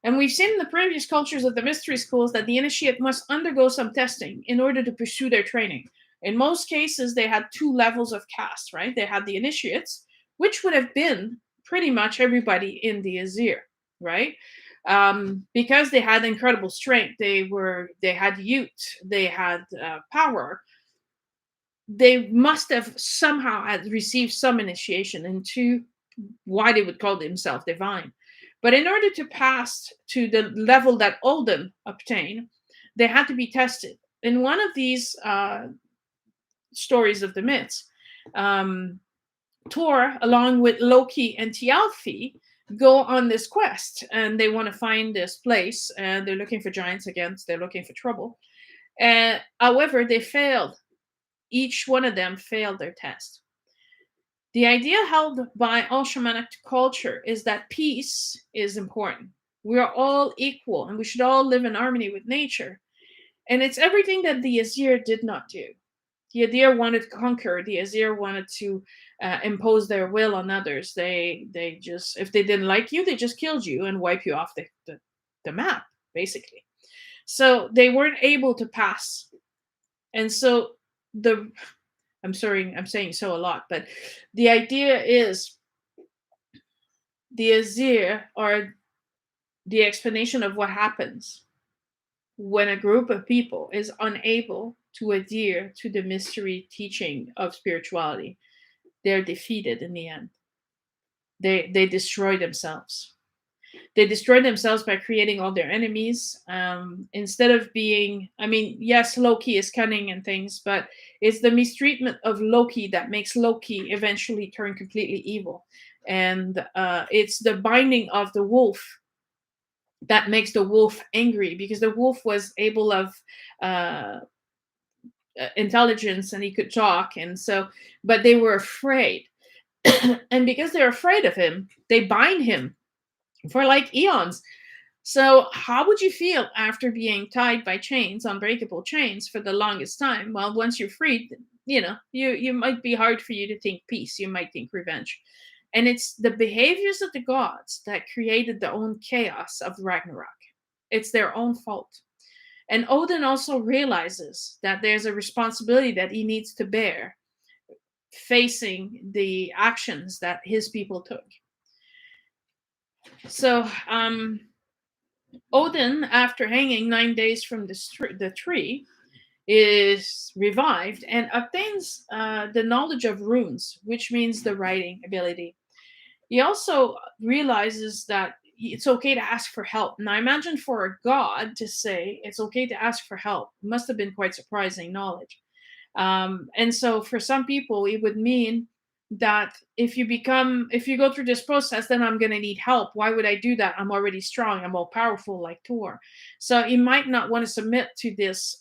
And we've seen in the previous cultures of the mystery schools that the initiate must undergo some testing in order to pursue their training. In most cases, they had two levels of caste, right? They had the initiates, which would have been pretty much everybody in the Azir, right? Because they had incredible strength, they had youth, they had power. They must have somehow had received some initiation into why they would call themselves divine. But in order to pass to the level that Odin obtained, they had to be tested. In one of these stories of the myths, Thor, along with Loki and Thialfi, go on this quest, and they want to find this place, and they're looking for giants again. They're looking for trouble. However, they failed. Each one of them failed their test. The idea held by all shamanic culture is that peace is important. We are all equal, and we should all live in harmony with nature. And it's everything that the Azir did not do. The Azir wanted to conquer. The Azir wanted to impose their will on others. They just, if they didn't like you, they just killed you and wipe you off the map, basically. So they weren't able to pass. And so I'm sorry, I'm saying so a lot, but the idea is the Azir are the explanation of what happens when a group of people is unable to adhere to the mystery teaching of spirituality. They're defeated in the end. They destroy themselves. They destroy themselves by creating all their enemies. Instead of being, I mean, yes, Loki is cunning and things, but it's the mistreatment of Loki that makes Loki eventually turn completely evil. And it's the binding of the wolf that makes the wolf angry, because the wolf was able of intelligence and he could talk. And so, but they were afraid. And because they're afraid of him, they bind him for like eons. So how would you feel after being tied by chains, unbreakable chains, for the longest time? Well, once you're freed, you might be hard for you to think peace. You might think revenge. And it's the behaviors of the gods that created the own chaos of Ragnarok. It's their own fault. And Odin also realizes that there's a responsibility that he needs to bear facing the actions that his people took. So Odin, after hanging 9 days from the tree, is revived and obtains the knowledge of runes, which means the writing ability. He also realizes that it's okay to ask for help. Now, imagine for a god to say it's okay to ask for help. It must have been quite surprising knowledge. And so for some people, it would mean that if you go through this process, then I'm going to need help. Why would I do that? I'm already strong. I'm all powerful like Thor. So you might not want to submit to this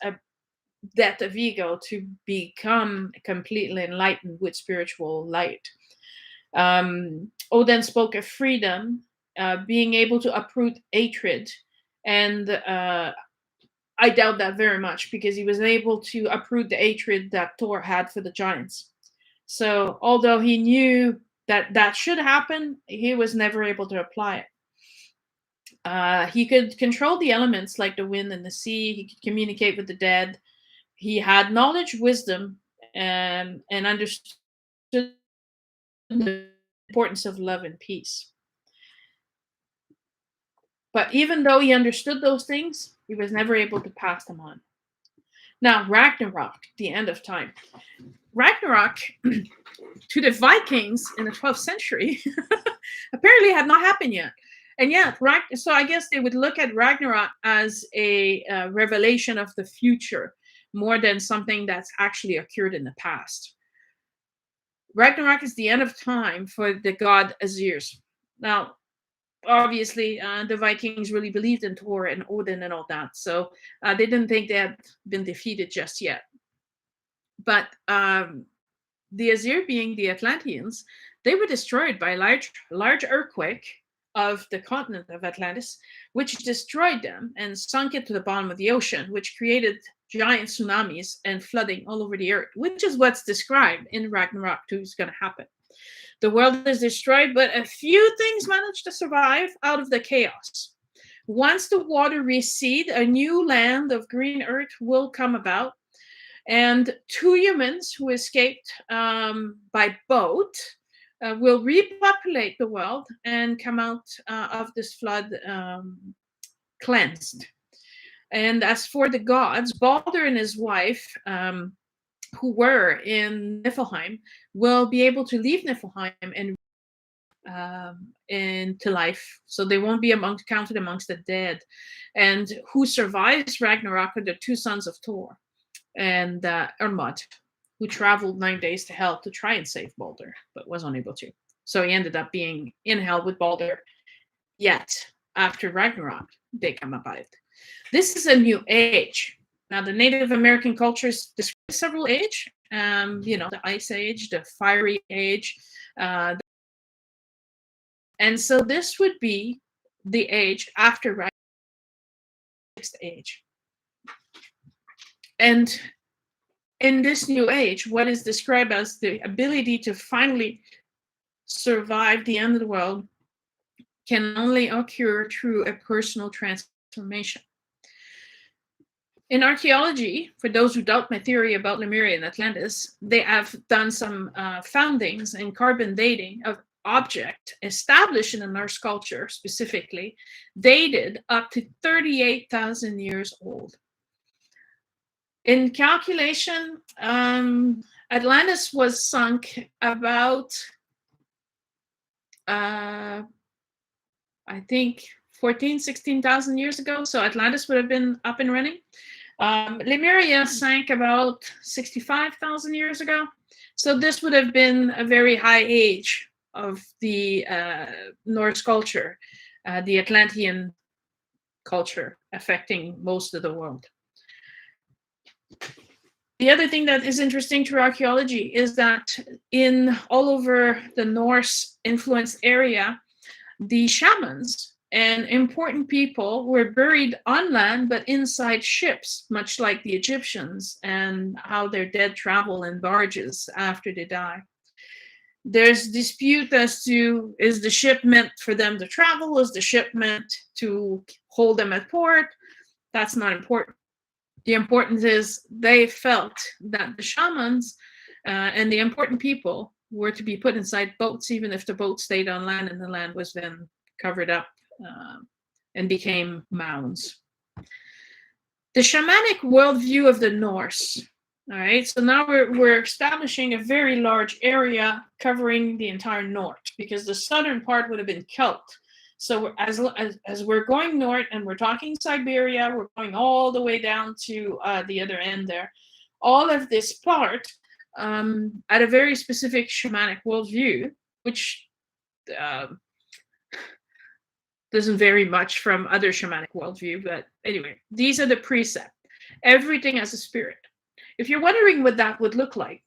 death of ego to become completely enlightened with spiritual light. Odin spoke of freedom, being able to uproot hatred, and I doubt that very much, because he was able to uproot the hatred that Thor had for the giants. So although he knew that that should happen, he was never able to apply it. He could control the elements like the wind and the sea. He could communicate with the dead. He had knowledge, wisdom, and understood the importance of love and peace. But even though he understood those things, he was never able to pass them on. Now, Ragnarok, the end of time. Ragnarok, to the Vikings in the 12th century, apparently had not happened yet. And yet, so I guess they would look at Ragnarok as a revelation of the future more than something that's actually occurred in the past. Ragnarok is the end of time for the god Azir. Now, obviously, the Vikings really believed in Thor and Odin and all that, so they didn't think they had been defeated just yet. But the Azir, being the Atlanteans, they were destroyed by a large earthquake of the continent of Atlantis, which destroyed them and sunk it to the bottom of the ocean, which created giant tsunamis and flooding all over the earth, which is what's described in Ragnarok 2 is going to happen. The world is destroyed, but a few things manage to survive out of the chaos. Once the water recedes, a new land of green earth will come about, and 2 humans who escaped by boat will repopulate the world and come out of this flood cleansed. And as for the gods, Balder and his wife, who were in Nephelheim, will be able to leave Nephelheim and into life, so they won't be counted amongst the dead. And who survives Ragnarok are the 2 sons of Thor and Hermod, who traveled 9 days to hell to try and save Balder, but was unable to. So he ended up being in hell with Balder. Yet, after Ragnarok, they come about it. This is a new age. Now, the Native American cultures describe several ages. The Ice Age, the Fiery Age. And so this would be the age after Ragnarok, the 6th age. And in this new age, what is described as the ability to finally survive the end of the world can only occur through a personal transformation. In archaeology, for those who doubt my theory about Lemuria and Atlantis, they have done some foundings and carbon dating of objects established in the Norse culture, specifically, dated up to 38,000 years old. In calculation, Atlantis was sunk about, I think, 16,000 years ago. So Atlantis would have been up and running. Lemuria sank about 65,000 years ago. So this would have been a very high age of the Norse culture, the Atlantean culture affecting most of the world. The other thing that is interesting to archaeology is that in all over the Norse influenced area, the shamans and important people were buried on land but inside ships, much like the Egyptians, and how their dead travel in barges after they die. There's dispute as to, is the ship meant for them to travel? Is the ship meant to hold them at port? That's not important. The importance is they felt that the shamans and the important people were to be put inside boats, even if the boat stayed on land and the land was then covered up and became mounds. The shamanic worldview of the Norse. All right, so now we're establishing a very large area covering the entire north, because the southern part would have been Celt. So as we're going north and we're talking Siberia, we're going all the way down to the other end there. All of this part at a very specific shamanic worldview, which doesn't vary much from other shamanic worldview. But anyway, these are the precepts. Everything has a spirit. If you're wondering what that would look like,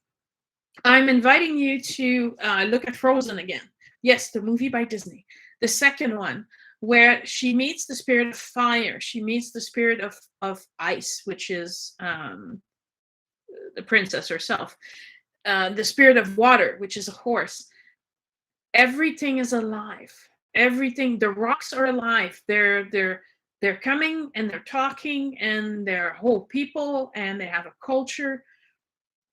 I'm inviting you to look at Frozen again. Yes, the movie by Disney. The second one, where she meets the spirit of fire. She meets the spirit of ice, which is the princess herself. The spirit of water, which is a horse. Everything is alive. Everything, the rocks are alive. They're coming and they're talking and they're whole people and they have a culture.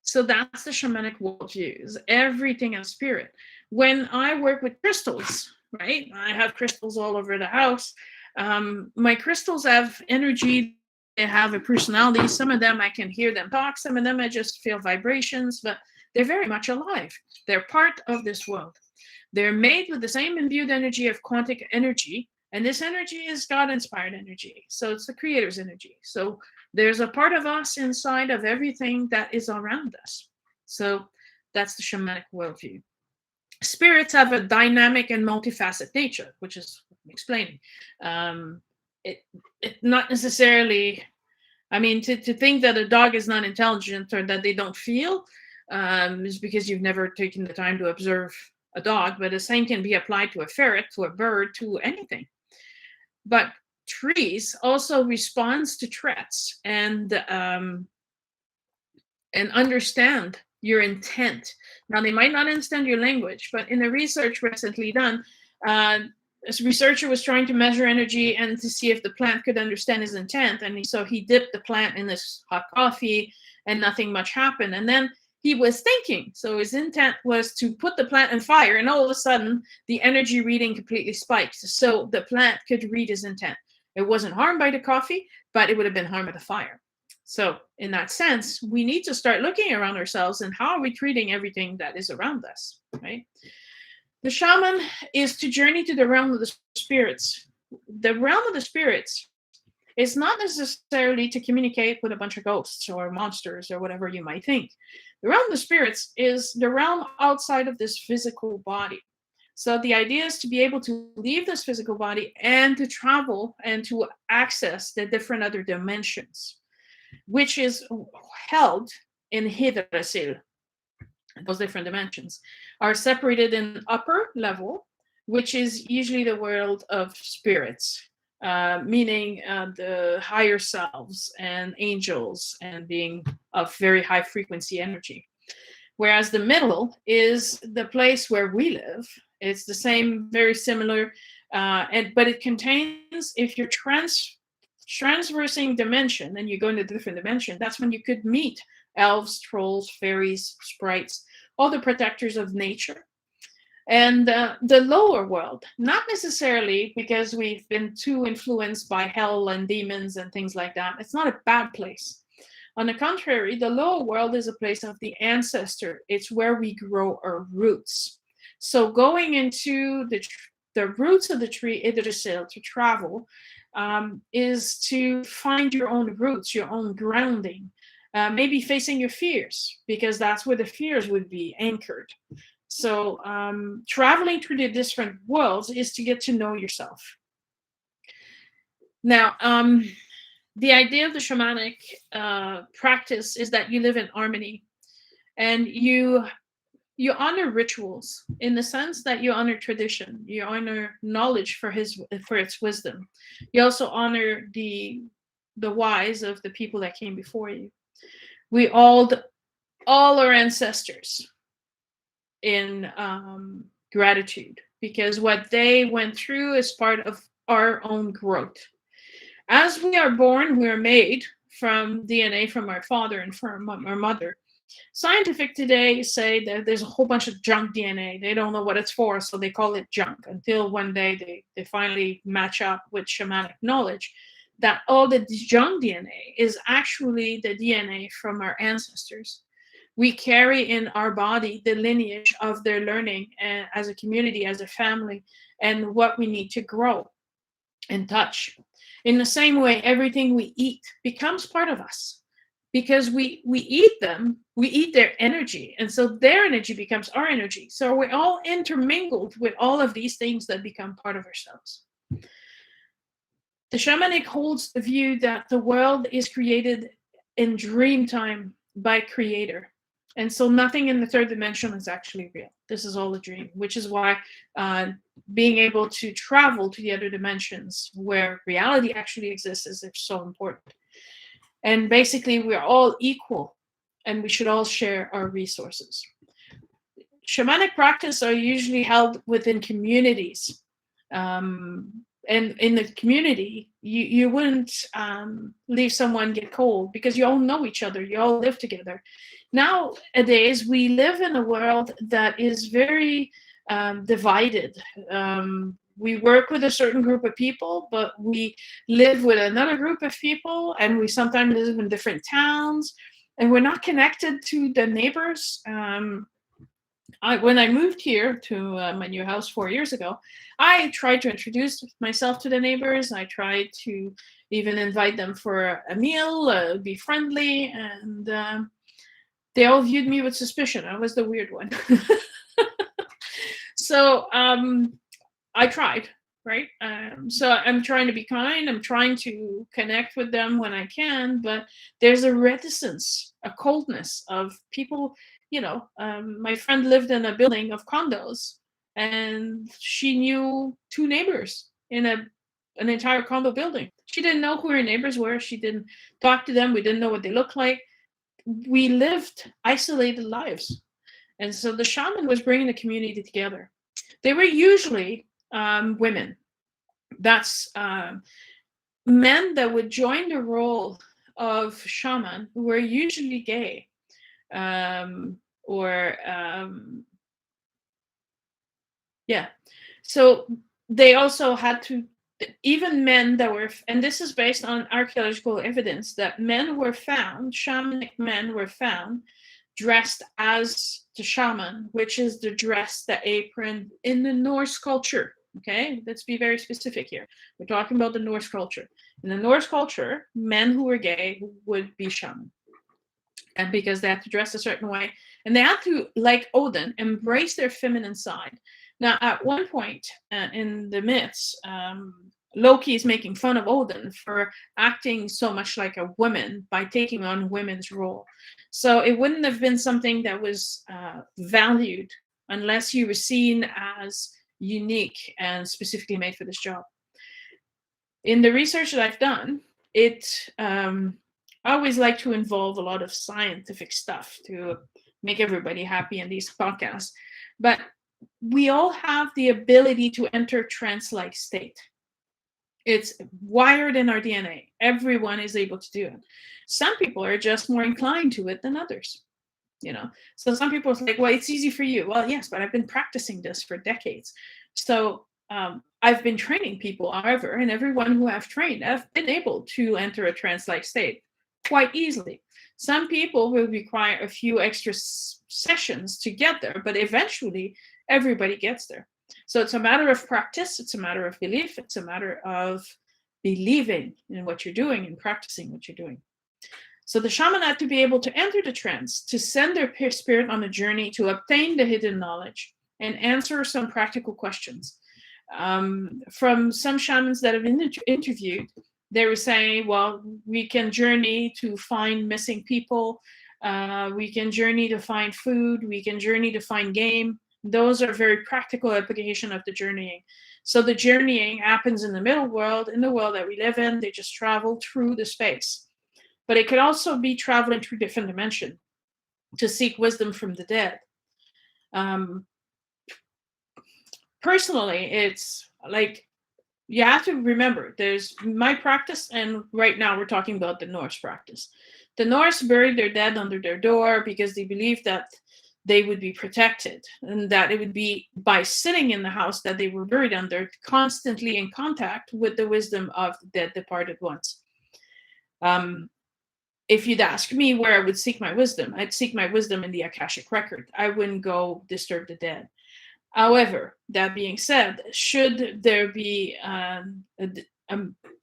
So that's the shamanic worldview. Is everything has spirit. When I work with crystals, right? I have crystals all over the house. My crystals have energy. They have a personality. Some of them I can hear them talk. Some of them I just feel vibrations, but they're very much alive. They're part of this world. They're made with the same imbued energy of quantic energy, and this energy is God-inspired energy. So it's the Creator's energy. So there's a part of us inside of everything that is around us. So that's the shamanic worldview. Spirits have a dynamic and multifaceted nature, which is what I'm explaining. It not necessarily, I mean, to think that a dog is not intelligent or that they don't feel is because you've never taken the time to observe a dog, but the same can be applied to a ferret, to a bird, to anything. But trees also responds to threats and understand your intent. Now, they might not understand your language, but in a research recently done, a researcher was trying to measure energy and to see if the plant could understand his intent. And so he dipped the plant in this hot coffee and nothing much happened. And then he was thinking. So his intent was to put the plant on fire. And all of a sudden, the energy reading completely spiked. So the plant could read his intent. It wasn't harmed by the coffee, but it would have been harmed by the fire. So in that sense, we need to start looking around ourselves and how are we treating everything that is around us, right? The shaman is to journey to the realm of the spirits. The realm of the spirits is not necessarily to communicate with a bunch of ghosts or monsters or whatever you might think. The realm of the spirits is the realm outside of this physical body. So the idea is to be able to leave this physical body and to travel and to access the different other dimensions, which is held in Hydrasil. Those different dimensions are separated in upper level, which is usually the world of spirits, meaning the higher selves and angels and being of very high frequency energy. Whereas the middle is the place where we live. It's the same, very similar, but it contains, if you're transversing dimension and you go into a different dimension, that's when you could meet elves, trolls, fairies, sprites, all the protectors of nature. And the lower world, not necessarily because we've been too influenced by hell and demons and things like that. It's not a bad place. On the contrary, the lower world is a place of the ancestor. It's where we grow our roots. So going into the roots of the tree, Yggdrasil, to travel, is to find your own roots, your own grounding, maybe facing your fears, because that's where the fears would be anchored. So traveling through the different worlds is to get to know yourself. Now, the idea of the shamanic practice is that you live in harmony and you honor rituals in the sense that you honor tradition, you honor knowledge for its wisdom. You also honor the wise of the people that came before you. We all our ancestors in gratitude, because what they went through is part of our own growth. As we are born, we are made from DNA from our father and from our mother. Scientific today say that there's a whole bunch of junk DNA. They don't know what it's for, so they call it junk, until one day they finally match up with shamanic knowledge that all the junk DNA is actually the DNA from our ancestors. We carry in our body the lineage of their learning and as a community, as a family, and what we need to grow and touch. In the same way, everything we eat becomes part of us because we eat them, we eat their energy. And so their energy becomes our energy. So we're all intermingled with all of these things that become part of ourselves. The shamanic holds the view that the world is created in dream time by creator. And so nothing in the third dimension is actually real. This is all a dream, which is why being able to travel to the other dimensions where reality actually exists is so important. And basically, we're all equal and we should all share our resources. Shamanic practice are usually held within communities. And in the community, you wouldn't leave someone get cold because you all know each other. You all live together. Nowadays, we live in a world that is very divided. we work with a certain group of people, but we live with another group of people, and we sometimes live in different towns, and we're not connected to the neighbors. When I moved here to my new house 4 years ago, I tried to introduce myself to the neighbors. I tried to even invite them for a meal, be friendly, and they all viewed me with suspicion. I was the weird one. So I tried, right? So I'm trying to be kind. I'm trying to connect with them when I can, but there's a reticence, a coldness of people. My friend lived in a building of condos, and she knew 2 neighbors in an entire condo building. She didn't know who her neighbors were. She didn't talk to them. We didn't know what they looked like. We lived isolated lives. And so the shaman was bringing the community together. They were usually women. That's men that would join the role of shaman who were usually gay. So they also had to, even men that were, and this is based on archaeological evidence, that men were found, shamanic men were found dressed as the shaman, which is the dress, the apron in the Norse culture. Okay, let's be very specific here. We're talking about the Norse culture. In the Norse culture, men who were gay would be shaman. And because they had to dress a certain way, and they had to, like Odin, embrace their feminine side. Now, at one point in the myths, Loki is making fun of Odin for acting so much like a woman by taking on women's role. So it wouldn't have been something that was valued unless you were seen as unique and specifically made for this job. In the research that I've done, I always like to involve a lot of scientific stuff to make everybody happy in these podcasts. But we all have the ability to enter trance-like state. It's wired in our DNA. Everyone is able to do it. Some people are just more inclined to it than others. So some people are like, well, it's easy for you. Well, yes, but I've been practicing this for decades. So I've been training people, however, and everyone who I've trained, I've been able to enter a trance-like state quite easily. Some people will require a few extra sessions to get there, but eventually everybody gets there. So it's a matter of practice, it's a matter of belief, it's a matter of believing in what you're doing and practicing what you're doing. So the shaman had to be able to enter the trance, to send their spirit on a journey to obtain the hidden knowledge and answer some practical questions. From some shamans that have been interviewed, they were saying, well, we can journey to find missing people, we can journey to find food, we can journey to find game. Those are very practical application of the journeying. So the journeying happens in the middle world, in the world that we live in. They just travel through the space. But it could also be traveling through different dimensions to seek wisdom from the dead. Personally, it's like, you have to remember, there's my practice, and right now we're talking about the Norse practice. The Norse buried their dead under their door because they believed that they would be protected, and that it would be by sitting in the house that they were buried under, constantly in contact with the wisdom of the dead departed ones. If you'd ask me where I would seek my wisdom, I'd seek my wisdom in the Akashic Record. I wouldn't go disturb the dead. However, that being said, should there be a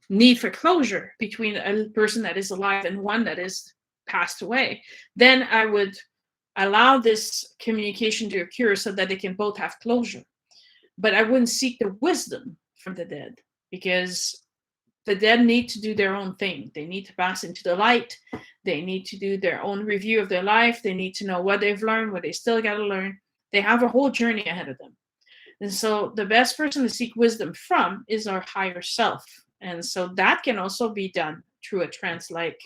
need for closure between a person that is alive and one that is passed away, then I would allow this communication to occur so that they can both have closure. But I wouldn't seek the wisdom from the dead, because the dead need to do their own thing. They need to pass into the light. They need to do their own review of their life. They need to know what they've learned, what they still got to learn. They have a whole journey ahead of them. And so the best person to seek wisdom from is our higher self. And so that can also be done through a trance-like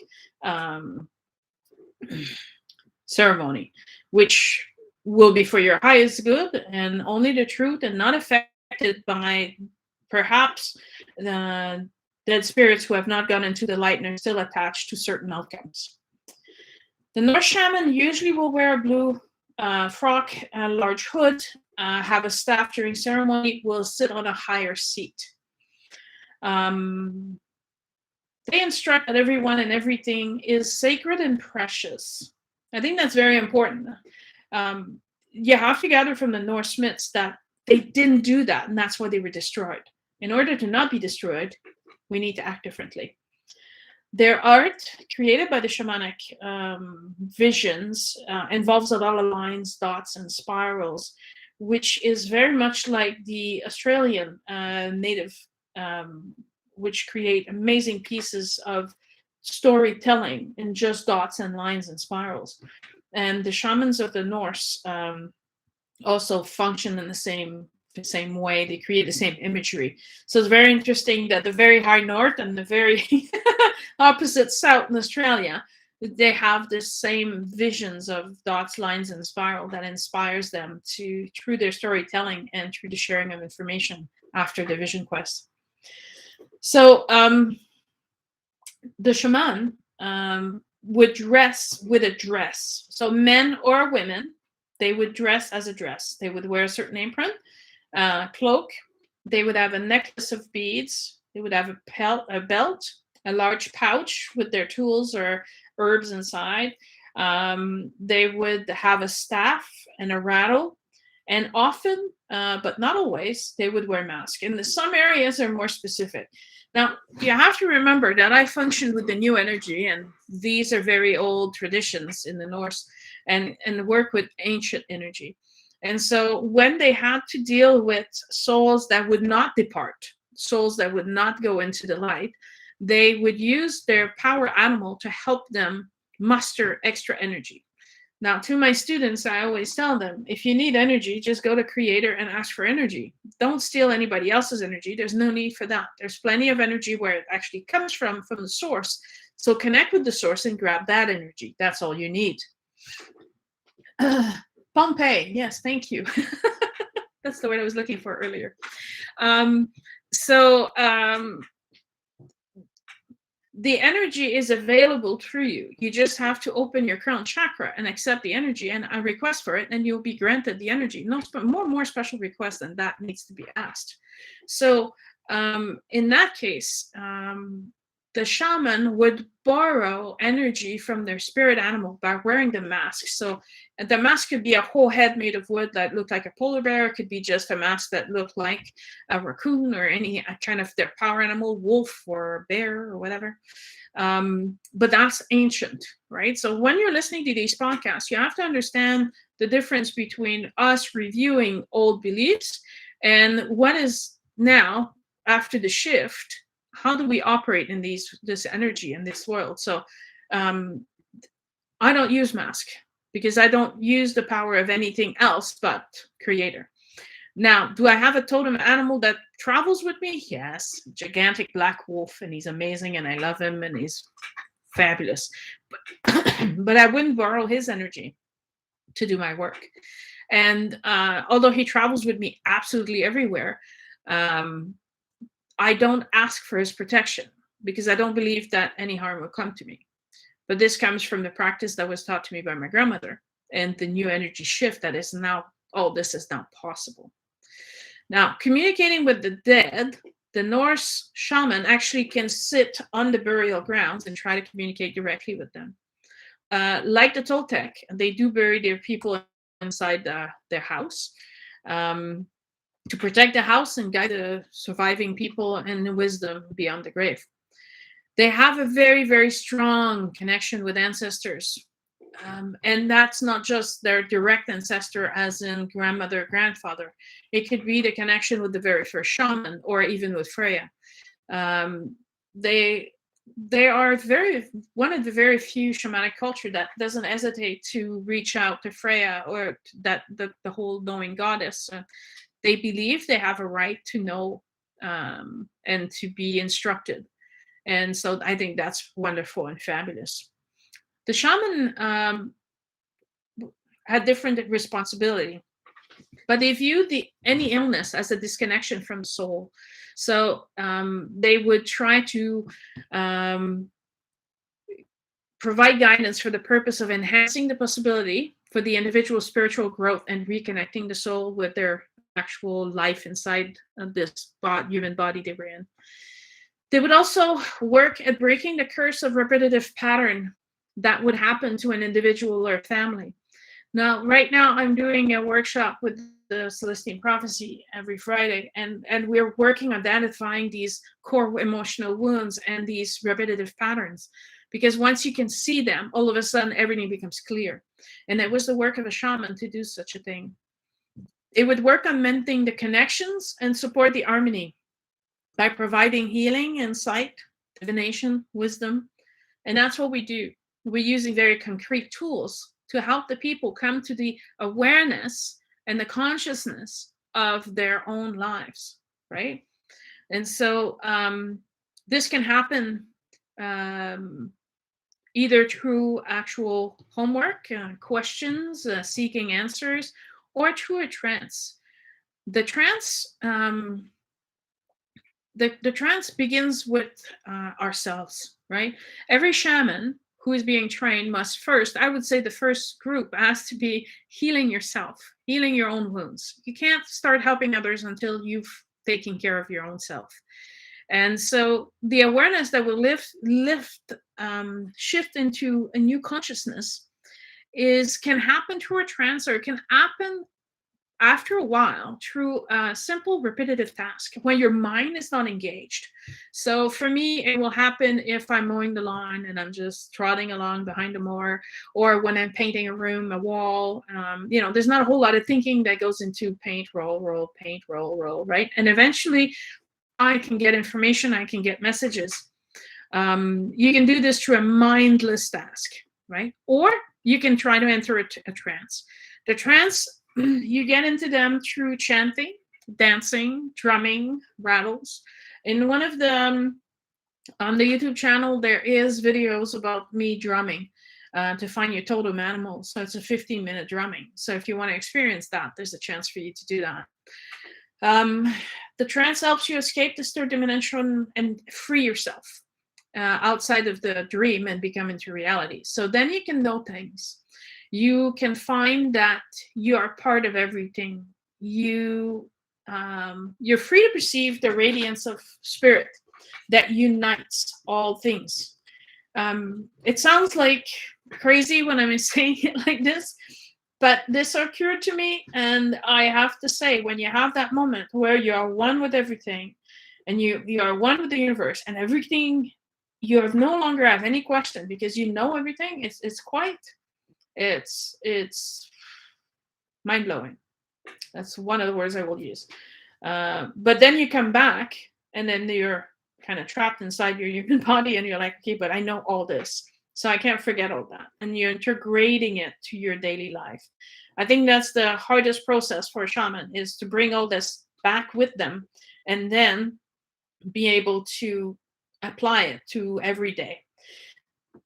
ceremony, which will be for your highest good and only the truth, and not affected by perhaps the dead spirits who have not gone into the light and are still attached to certain outcomes. The Norse shaman usually will wear a blue frock, a large hood, have a staff during ceremony will sit on a higher seat. They instruct that everyone and everything is sacred and precious. I think that's very important. You have to gather from the Norse myths that they didn't do that, and that's why they were destroyed. In order to not be destroyed, we need to act differently. Their art, created by the shamanic visions, involves a lot of lines, dots, and spirals, which is very much like the Australian native, which create amazing pieces of storytelling in just dots and lines and spirals. And the shamans of the Norse also function in the same way. They create the same imagery. So it's very interesting that the very high north and the very opposite south in Australia, they have the same visions of dots, lines, and spiral that inspires them through their storytelling and through the sharing of information after the vision quest. So the shaman would dress with a dress. So men or women, they would dress as a dress. They would wear a certain apron, cloak. They would have a necklace of beads. They would have a belt, a large pouch with their tools or herbs inside. They would have a staff and a rattle. And often, but not always, they would wear masks. And some areas are more specific. Now, you have to remember that I function with the new energy, and these are very old traditions in the Norse, and work with ancient energy. And so when they had to deal with souls that would not depart, souls that would not go into the light, they would use their power animal to help them muster extra energy. Now, to my students, I always tell them, if you need energy, just go to Creator and ask for energy. Don't steal anybody else's energy. There's no need for that. There's plenty of energy where it actually comes from the source. So connect with the source and grab that energy. That's all you need. Pompeii. Yes, thank you. That's the word I was looking for earlier. The energy is available through you. You just have to open your crown chakra and accept the energy and a request for it, and you'll be granted the energy. No more special requests than that needs to be asked. So in that case, the shaman would borrow energy from their spirit animal by wearing the mask. So the mask could be a whole head made of wood that looked like a polar bear. It could be just a mask that looked like a raccoon or any kind of their power animal, wolf or bear or whatever. But that's ancient, right? So when you're listening to these podcasts, you have to understand the difference between us reviewing old beliefs and what is now, after the shift, how do we operate in this energy in this world? So I don't use mask because I don't use the power of anything else but Creator. Now, do I have a totem animal that travels with me? Yes, gigantic black wolf, and he's amazing, and I love him, and he's fabulous. But I wouldn't borrow his energy to do my work. And although he travels with me absolutely everywhere, I don't ask for his protection because I don't believe that any harm will come to me. But this comes from the practice that was taught to me by my grandmother and the new energy shift that is now, this is now possible. Now, communicating with the dead, the Norse shaman actually can sit on the burial grounds and try to communicate directly with them. Like the Toltec, they do bury their people inside their house. To protect the house and guide the surviving people and the wisdom beyond the grave. They have a very, very strong connection with ancestors. And that's not just their direct ancestor, as in grandmother, grandfather. It could be the connection with the very first shaman or even with Freya. They are one of the very few shamanic culture that doesn't hesitate to reach out to Freya or that the whole knowing goddess. They believe they have a right to know and to be instructed. And so I think that's wonderful and fabulous. The shaman had different responsibility, but they viewed any illness as a disconnection from the soul. So they would try to provide guidance for the purpose of enhancing the possibility for the individual spiritual growth and reconnecting the soul with their actual life inside of this human body they were in. They would also work at breaking the curse of repetitive pattern that would happen to an individual or family. Now, right now, I'm doing a workshop with the Celestine Prophecy every Friday, and we're working on identifying these core emotional wounds and these repetitive patterns. Because once you can see them, all of a sudden, everything becomes clear. And it was the work of a shaman to do such a thing. It would work on mending the connections and support the harmony by providing healing, insight, divination, wisdom. And that's what we do. We're using very concrete tools to help the people come to the awareness and the consciousness of their own lives, right? And so this can happen either through actual homework, questions, seeking answers, or through a trance. The trance, the trance begins with ourselves, right? Every shaman who is being trained must first, I would say the first group has to be healing yourself, healing your own wounds. You can't start helping others until you've taken care of your own self. And so the awareness that will shift into a new consciousness can happen through a trance, or it can happen after a while through a simple repetitive task when your mind is not engaged. So for me, it will happen if I'm mowing the lawn and I'm just trotting along behind a mower, or when I'm painting a room, a wall. There's not a whole lot of thinking that goes into paint, roll, paint, roll, right? And eventually I can get information, I can get messages. You can do this through a mindless task, right? Or you can try to enter a trance. The trance, you get into them through chanting, dancing, drumming, rattles. In one of the on the YouTube channel, there is videos about me drumming to find your totem animal. So it's a 15-minute drumming. So if you want to experience that, there's a chance for you to do that. The trance helps you escape this third dimension and free yourself outside of the dream and become into reality. So then you can know things. You can find that you are part of everything. You're free to perceive the radiance of spirit that unites all things. It sounds like crazy when I'm saying it like this, but this occurred to me, and I have to say, when you have that moment where you are one with everything, and you are one with the universe, and everything, you have no longer have any question because you know everything. It's mind-blowing. That's one of the words I will use. But then you come back, and then you're kind of trapped inside your human body, and you're like, okay, but I know all this, so I can't forget all that. And you're integrating it to your daily life. I think that's the hardest process for a shaman, is to bring all this back with them and then be able to apply it to every day.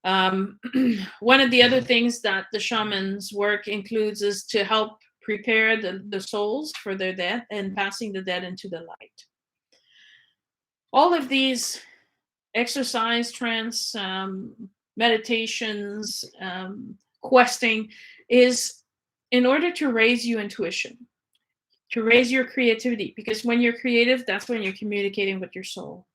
One of the other things that the shaman's work includes is to help prepare the souls for their death and passing the dead into the light. All of these exercise, trance, meditations, questing is in order to raise your intuition, to raise your creativity, because when you're creative, that's when you're communicating with your soul.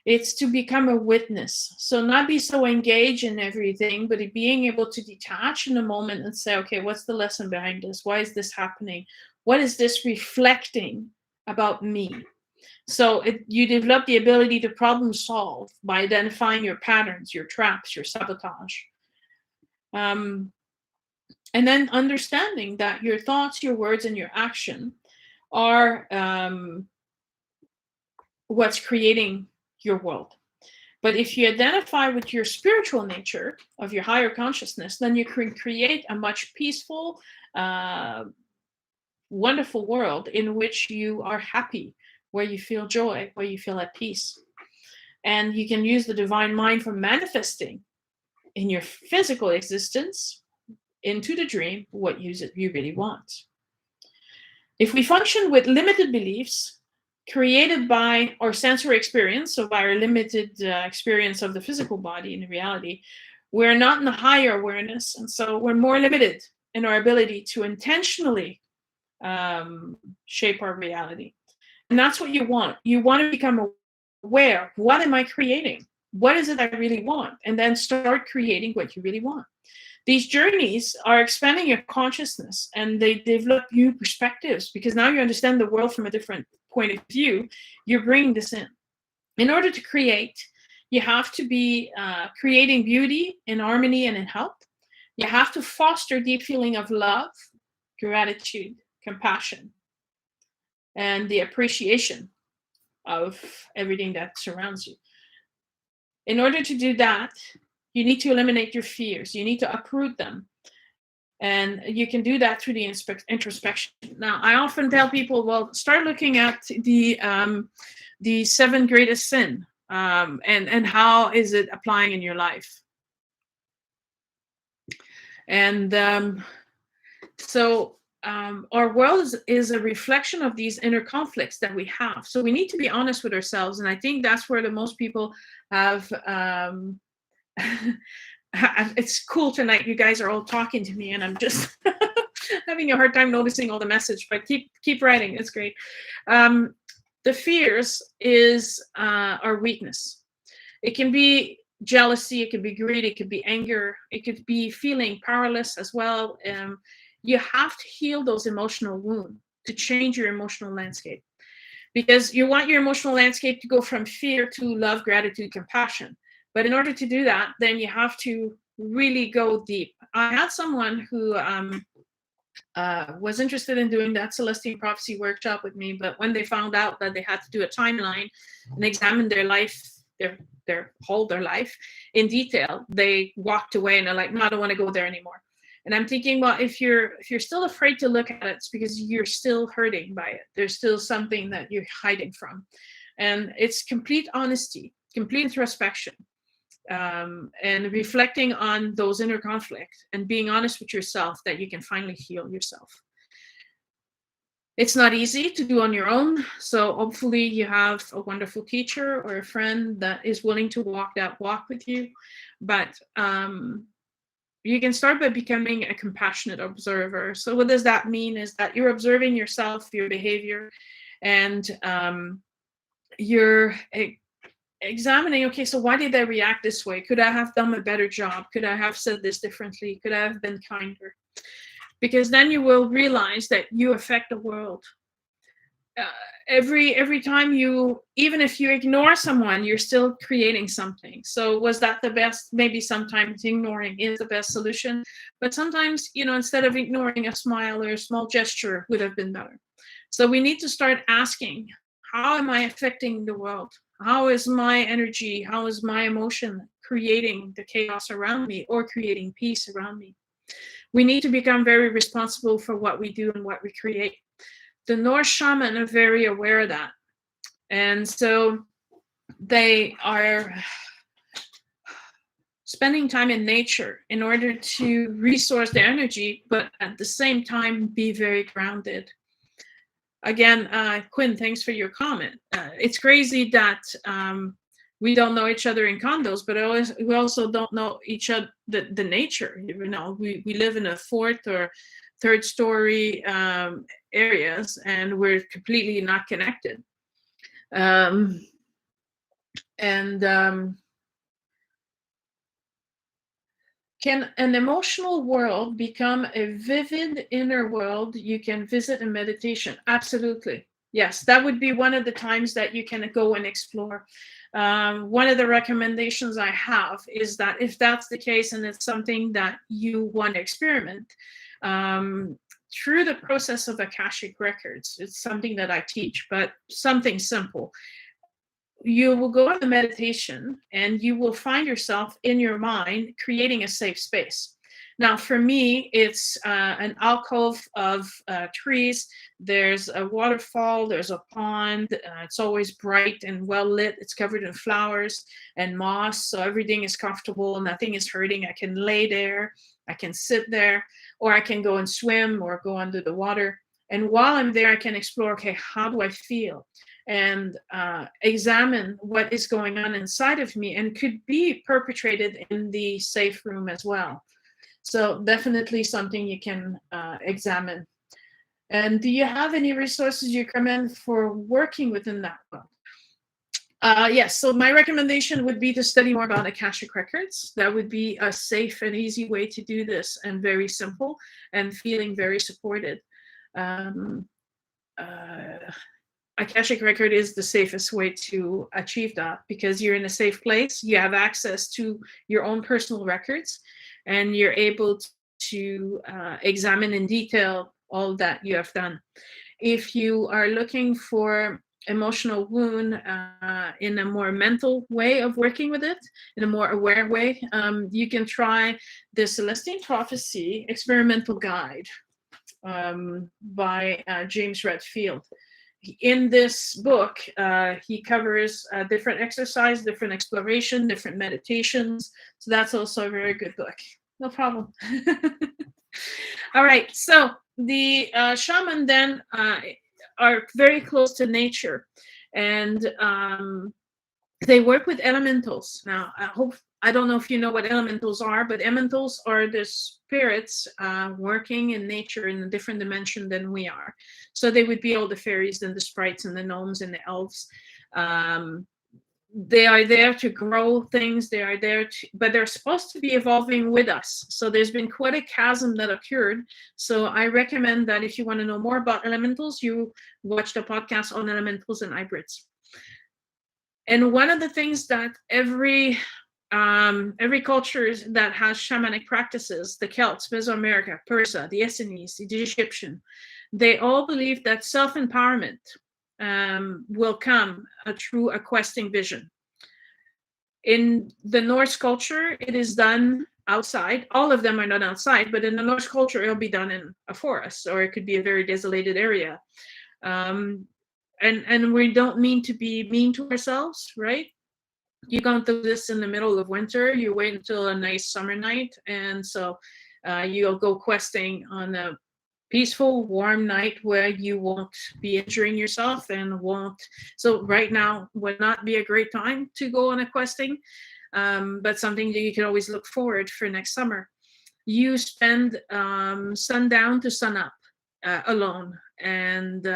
It's to become a witness. So not be so engaged in everything, but being able to detach in a moment and say, okay, what's the lesson behind this? Why is this happening? What is this reflecting about me? So you develop the ability to problem solve by identifying your patterns, your traps, your sabotage. And then understanding that your thoughts, your words, and your action are what's creating your world. But if you identify with your spiritual nature of your higher consciousness, then you can create a much peaceful, wonderful world in which you are happy, where you feel joy, where you feel at peace. And you can use the divine mind for manifesting in your physical existence into the dream what you really want. If we function with limited beliefs created by our sensory experience, so by our limited experience of the physical body in reality, we're not in a higher awareness, and so we're more limited. in our ability to intentionally shape our reality. And that's what you want. You want to become aware. What am I creating? What is it I really want? And then start creating what you really want. These journeys are expanding your consciousness, and they develop new perspectives, because now you understand the world from a different point of view. You're bringing this in. In order to create, you have to be creating beauty in harmony and in health. You have to foster deep feeling of love, gratitude, compassion, and the appreciation of everything that surrounds you. In order to do that, you need to eliminate your fears. You need to uproot them. And you can do that through the introspection. Now, I often tell people, well, start looking at the 7 greatest sin, and how is it applying in your life. And so our world is a reflection of these inner conflicts that we have. So we need to be honest with ourselves. And I think that's where the most people have... it's cool tonight. You guys are all talking to me, and I'm just having a hard time noticing all the message, but keep writing. It's great. The fears is our weakness. It can be jealousy, it could be greed, it could be anger, it could be feeling powerless as well. You have to heal those emotional wounds to change your emotional landscape, because you want your emotional landscape to go from fear to love, gratitude, compassion. But in order to do that, then you have to really go deep. I had someone who was interested in doing that Celestine Prophecy workshop with me, but when they found out that they had to do a timeline and examine their life, their whole life in detail, they walked away, and they're like, no, I don't want to go there anymore. And I'm thinking, well, if you're still afraid to look at it, it's because you're still hurting by it. There's still something that you're hiding from. And it's complete honesty, complete introspection. And reflecting on those inner conflicts and being honest with yourself, that you can finally heal yourself. It's not easy to do on your own. So hopefully you have a wonderful teacher or a friend that is willing to walk that walk with you. But you can start by becoming a compassionate observer. So what does that mean? Is that you're observing yourself, your behavior, and you're examining, okay, so why did I react this way? Could I have done a better job? Could I have said this differently? Could I have been kinder? Because then you will realize that you affect the world. Every time even if you ignore someone, you're still creating something. So was that the best? Maybe sometimes ignoring is the best solution. But sometimes, instead of ignoring, a smile or a small gesture would have been better. So we need to start asking, how am I affecting the world? How is my energy, how is my emotion creating the chaos around me or creating peace around me? We need to become very responsible for what we do and what we create. The Norse shaman are very aware of that. And so they are spending time in nature in order to resource their energy, but at the same time be very grounded. Again, Quinn, thanks for your comment. It's crazy that we don't know each other in condos, but we also don't know each other, the nature. We live in a 4th or 3rd story areas, and we're completely not connected. Can an emotional world become a vivid inner world you can visit in meditation? Absolutely. Yes, that would be one of the times that you can go and explore. One of the recommendations I have is that if that's the case and it's something that you want to experiment, through the process of Akashic Records, it's something that I teach, but something simple. You will go on the meditation and you will find yourself in your mind creating a safe space. Now, for me, it's an alcove of trees. There's a waterfall, there's a pond. It's always bright and well lit. It's covered in flowers and moss, so everything is comfortable. Nothing is hurting. I can lay there, I can sit there, or I can go and swim or go under the water. And while I'm there, I can explore, okay, how do I feel? And examine what is going on inside of me and could be perpetrated in the safe room as well. So definitely something you can examine. And do you have any resources you recommend for working within that world? Yes, so my recommendation would be to study more about Akashic Records. That would be a safe and easy way to do this, and very simple, and feeling very supported. Um, Akashic Record is the safest way to achieve that, because you're in a safe place, you have access to your own personal records, and you're able to examine in detail all that you have done. If you are looking for emotional wound in a more mental way of working with it, in a more aware way, you can try the Celestine Prophecy Experimental Guide by James Redfield. In this book, he covers different exercise, different exploration, different meditations. So that's also a very good book. No problem. All right. So the shaman then are very close to nature, and they work with elementals. Now, I don't know if you know what elementals are, but elementals are the spirits working in nature in a different dimension than we are. So they would be all the fairies and the sprites and the gnomes and the elves. They are there to grow things. They are there to, but they're supposed to be evolving with us. So there's been quite a chasm that occurred. So I recommend that if you want to know more about elementals, you watch the podcast on elementals and hybrids. And one of the things that every culture that has shamanic practices, the Celts, Mesoamerica, Persia, the Essenes, the Egyptian, they all believe that self-empowerment will come through a questing vision. In the Norse culture, it is done outside. All of them are done outside, but in the Norse culture, it'll be done in a forest, or it could be a very desolated area. And we don't mean to be mean to ourselves, right? You don't do this in the middle of winter. You wait until a nice summer night, and so you'll go questing on a peaceful, warm night where you won't be injuring yourself and won't. So right now would not be a great time to go on a questing, but something that you can always look forward for next summer. You spend sundown to sunup alone, and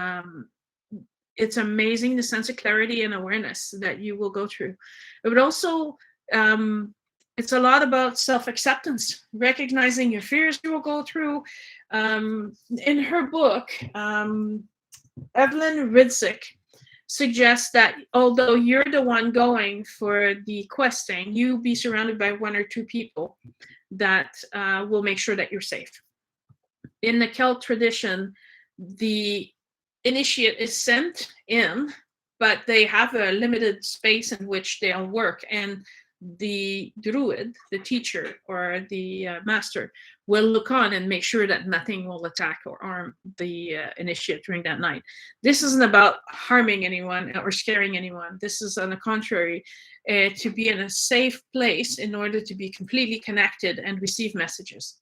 it's amazing the sense of clarity and awareness that you will go through. It would also, it's a lot about self-acceptance, recognizing your fears you will go through. In her book, Evelyn Ridzik suggests that although you're the one going for the questing, you be surrounded by one or two people that will make sure that you're safe. In the Celt tradition, the initiate is sent in, but they have a limited space in which they'll work, and the druid, the teacher or the master, will look on and make sure that nothing will attack or harm the initiate during that night. This isn't about harming anyone or scaring anyone. This is, on the contrary, to be in a safe place in order to be completely connected and receive messages.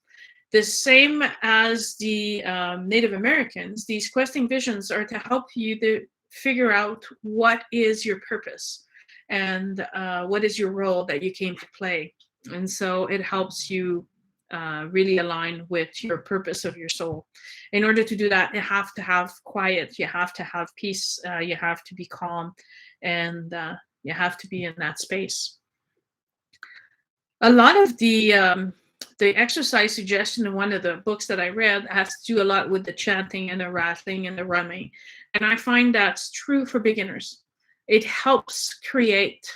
The same as the Native Americans, these questing visions are to help you to figure out what is your purpose and what is your role that you came to play. And so it helps you really align with your purpose of your soul. In order to do that, you have to have quiet, you have to have peace, you have to be calm, and you have to be in that space. A lot of the exercise suggestion in one of the books that I read has to do a lot with the chanting and the rattling and the rumming. And I find that's true for beginners. It helps create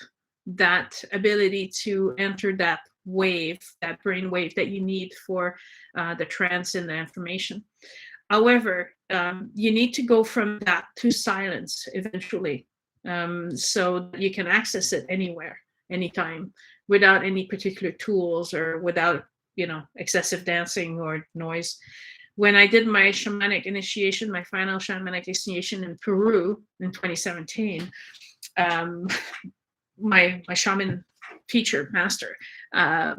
that ability to enter that wave, that brain wave that you need for the trance and the information. However, you need to go from that to silence eventually, so you can access it anywhere, anytime, without any particular tools or without excessive dancing or noise. When I did my shamanic initiation, my final shamanic initiation in Peru in 2017, my shaman teacher, master, I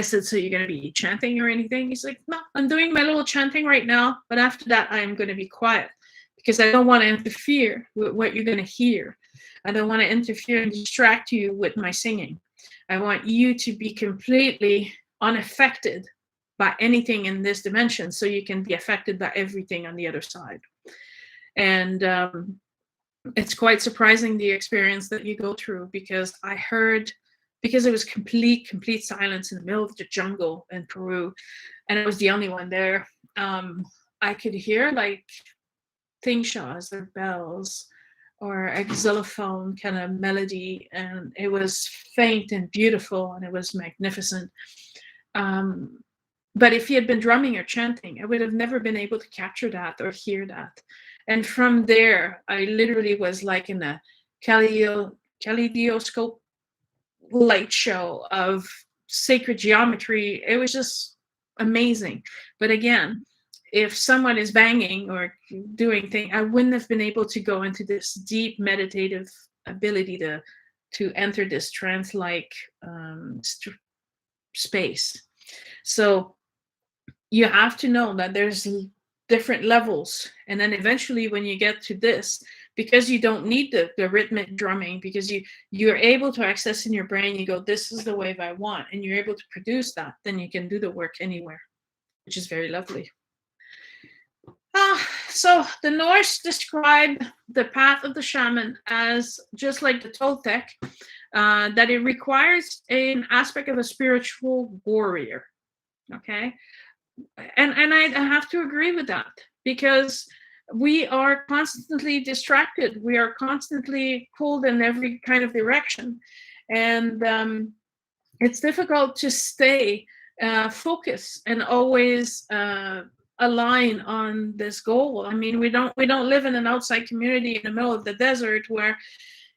said, so you're going to be chanting or anything? He's like, no, I'm doing my little chanting right now, but after that, I'm going to be quiet because I don't want to interfere with what you're going to hear. I don't want to interfere and distract you with my singing. I want you to be completely unaffected by anything in this dimension, so you can be affected by everything on the other side. And it's quite surprising, the experience that you go through, because I heard, because it was complete silence in the middle of the jungle in Peru, and I was the only one there. I could hear like tingshaws or bells or a xylophone kind of melody, and it was faint and beautiful, and it was magnificent. But if he had been drumming or chanting, I would have never been able to capture that or hear that. And from there, I literally was like in a kaleidoscope light show of sacred geometry. It was just amazing. But again, if someone is banging or doing things, I wouldn't have been able to go into this deep meditative ability to enter this trance-like space. So you have to know that there's different levels, and then eventually when you get to this, because you don't need the rhythmic drumming, because you're able to access in your brain, you go, this is the wave I want, and you're able to produce that, then you can do the work anywhere, which is very lovely. So the Norse describe the path of the shaman as just like the Toltec, that it requires an aspect of a spiritual warrior. Okay, and I have to agree with that, because we are constantly distracted. We are constantly pulled in every kind of direction, and it's difficult to stay focused and always align on this goal. I mean, we don't live in an outside community in the middle of the desert where,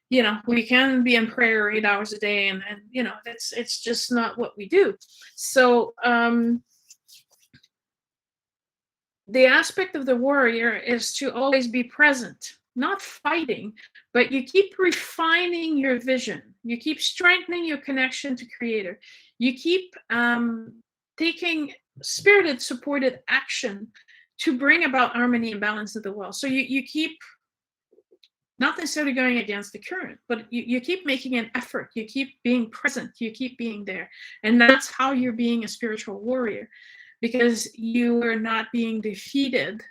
you know, we can be in prayer 8 hours a day, and you know, it's just not what we do. So the aspect of the warrior is to always be present, not fighting, but you keep refining your vision. You keep strengthening your connection to Creator. You keep taking spirited, supported action to bring about harmony and balance in the world. So you keep not necessarily going against the current, but you keep making an effort. You keep being present. You keep being there. And that's how you're being a spiritual warrior, because you are not being defeated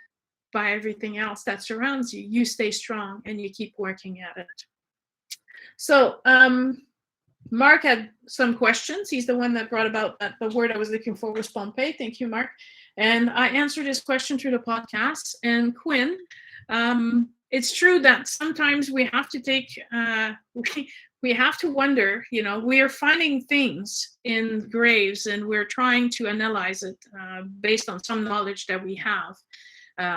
by everything else that surrounds you. You stay strong and you keep working at it. So Mark had some questions. He's the one that brought about the word I was looking for was Pompeii. Thank you, Mark. And I answered his question through the podcast. And Quinn, it's true that sometimes we have to take, we have to wonder, you know, we are finding things in graves and we're trying to analyze it based on some knowledge that we have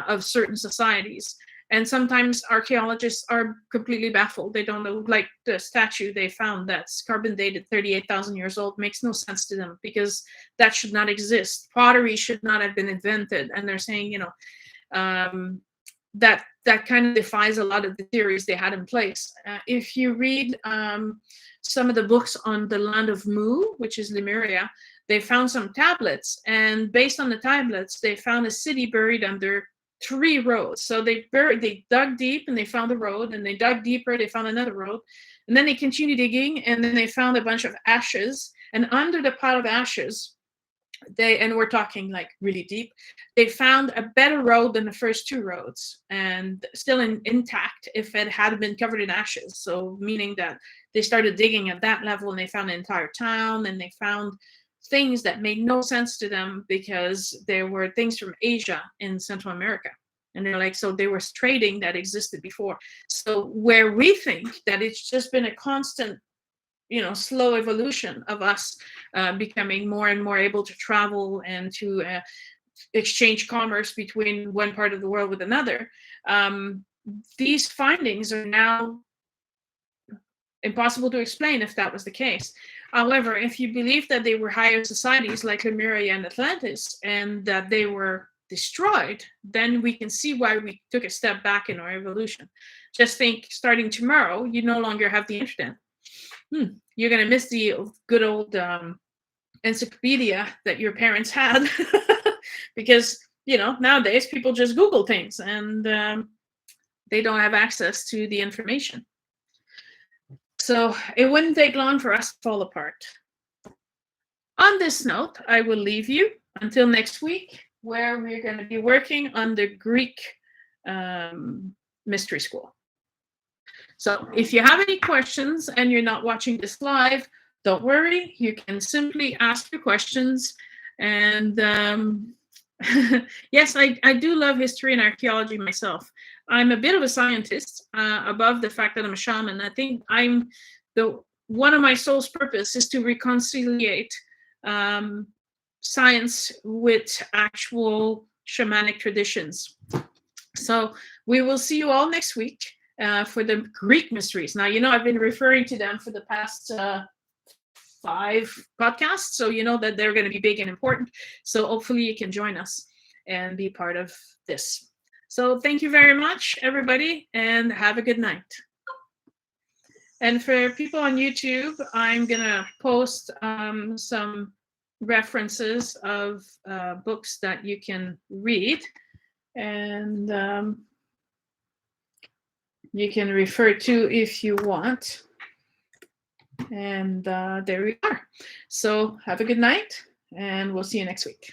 of certain societies. And sometimes archaeologists are completely baffled. They don't know, like the statue they found that's carbon dated 38,000 years old makes no sense to them, because that should not exist. Pottery should not have been invented. And they're saying, you know, that kind of defies a lot of the theories they had in place. If you read some of the books on the land of Mu, which is Lemuria, they found some tablets. And based on the tablets, they found a city buried under 3 roads. So they dug deep and they found a road, and they dug deeper, they found another road, and then they continued digging, and then they found a bunch of ashes, and under the pile of ashes, and we're talking like really deep, they found a better road than the first 2 roads, and still intact if it had been covered in ashes. So meaning that they started digging at that level, and they found an entire town, and they found things that made no sense to them, because there were things from Asia in Central America. And they're like, so there was trading that existed before. So where we think that it's just been a constant, you know, slow evolution of us becoming more and more able to travel and to exchange commerce between one part of the world with another, these findings are now impossible to explain if that was the case. However, if you believe that they were higher societies like Lemuria and Atlantis, and that they were destroyed, then we can see why we took a step back in our evolution. Just think, starting tomorrow, you no longer have the internet. You're going to miss the good old encyclopedia that your parents had, because, you know, nowadays people just Google things, and they don't have access to the information. So it wouldn't take long for us to fall apart. On this note, I will leave you until next week, where we're going to be working on the Greek mystery school. So if you have any questions and you're not watching this live, don't worry. You can simply ask your questions. And yes, I do love history and archaeology myself. I'm a bit of a scientist, above the fact that I'm a shaman. I think one of my soul's purpose is to reconciliate science with actual shamanic traditions. So we will see you all next week for the Greek mysteries. Now, you know, I've been referring to them for the past 5 podcasts, so you know that they're going to be big and important. So hopefully you can join us and be part of this. So thank you very much, everybody, and have a good night. And for people on YouTube, I'm going to post some references of books that you can read, and you can refer to if you want. And there we are. So have a good night, and we'll see you next week.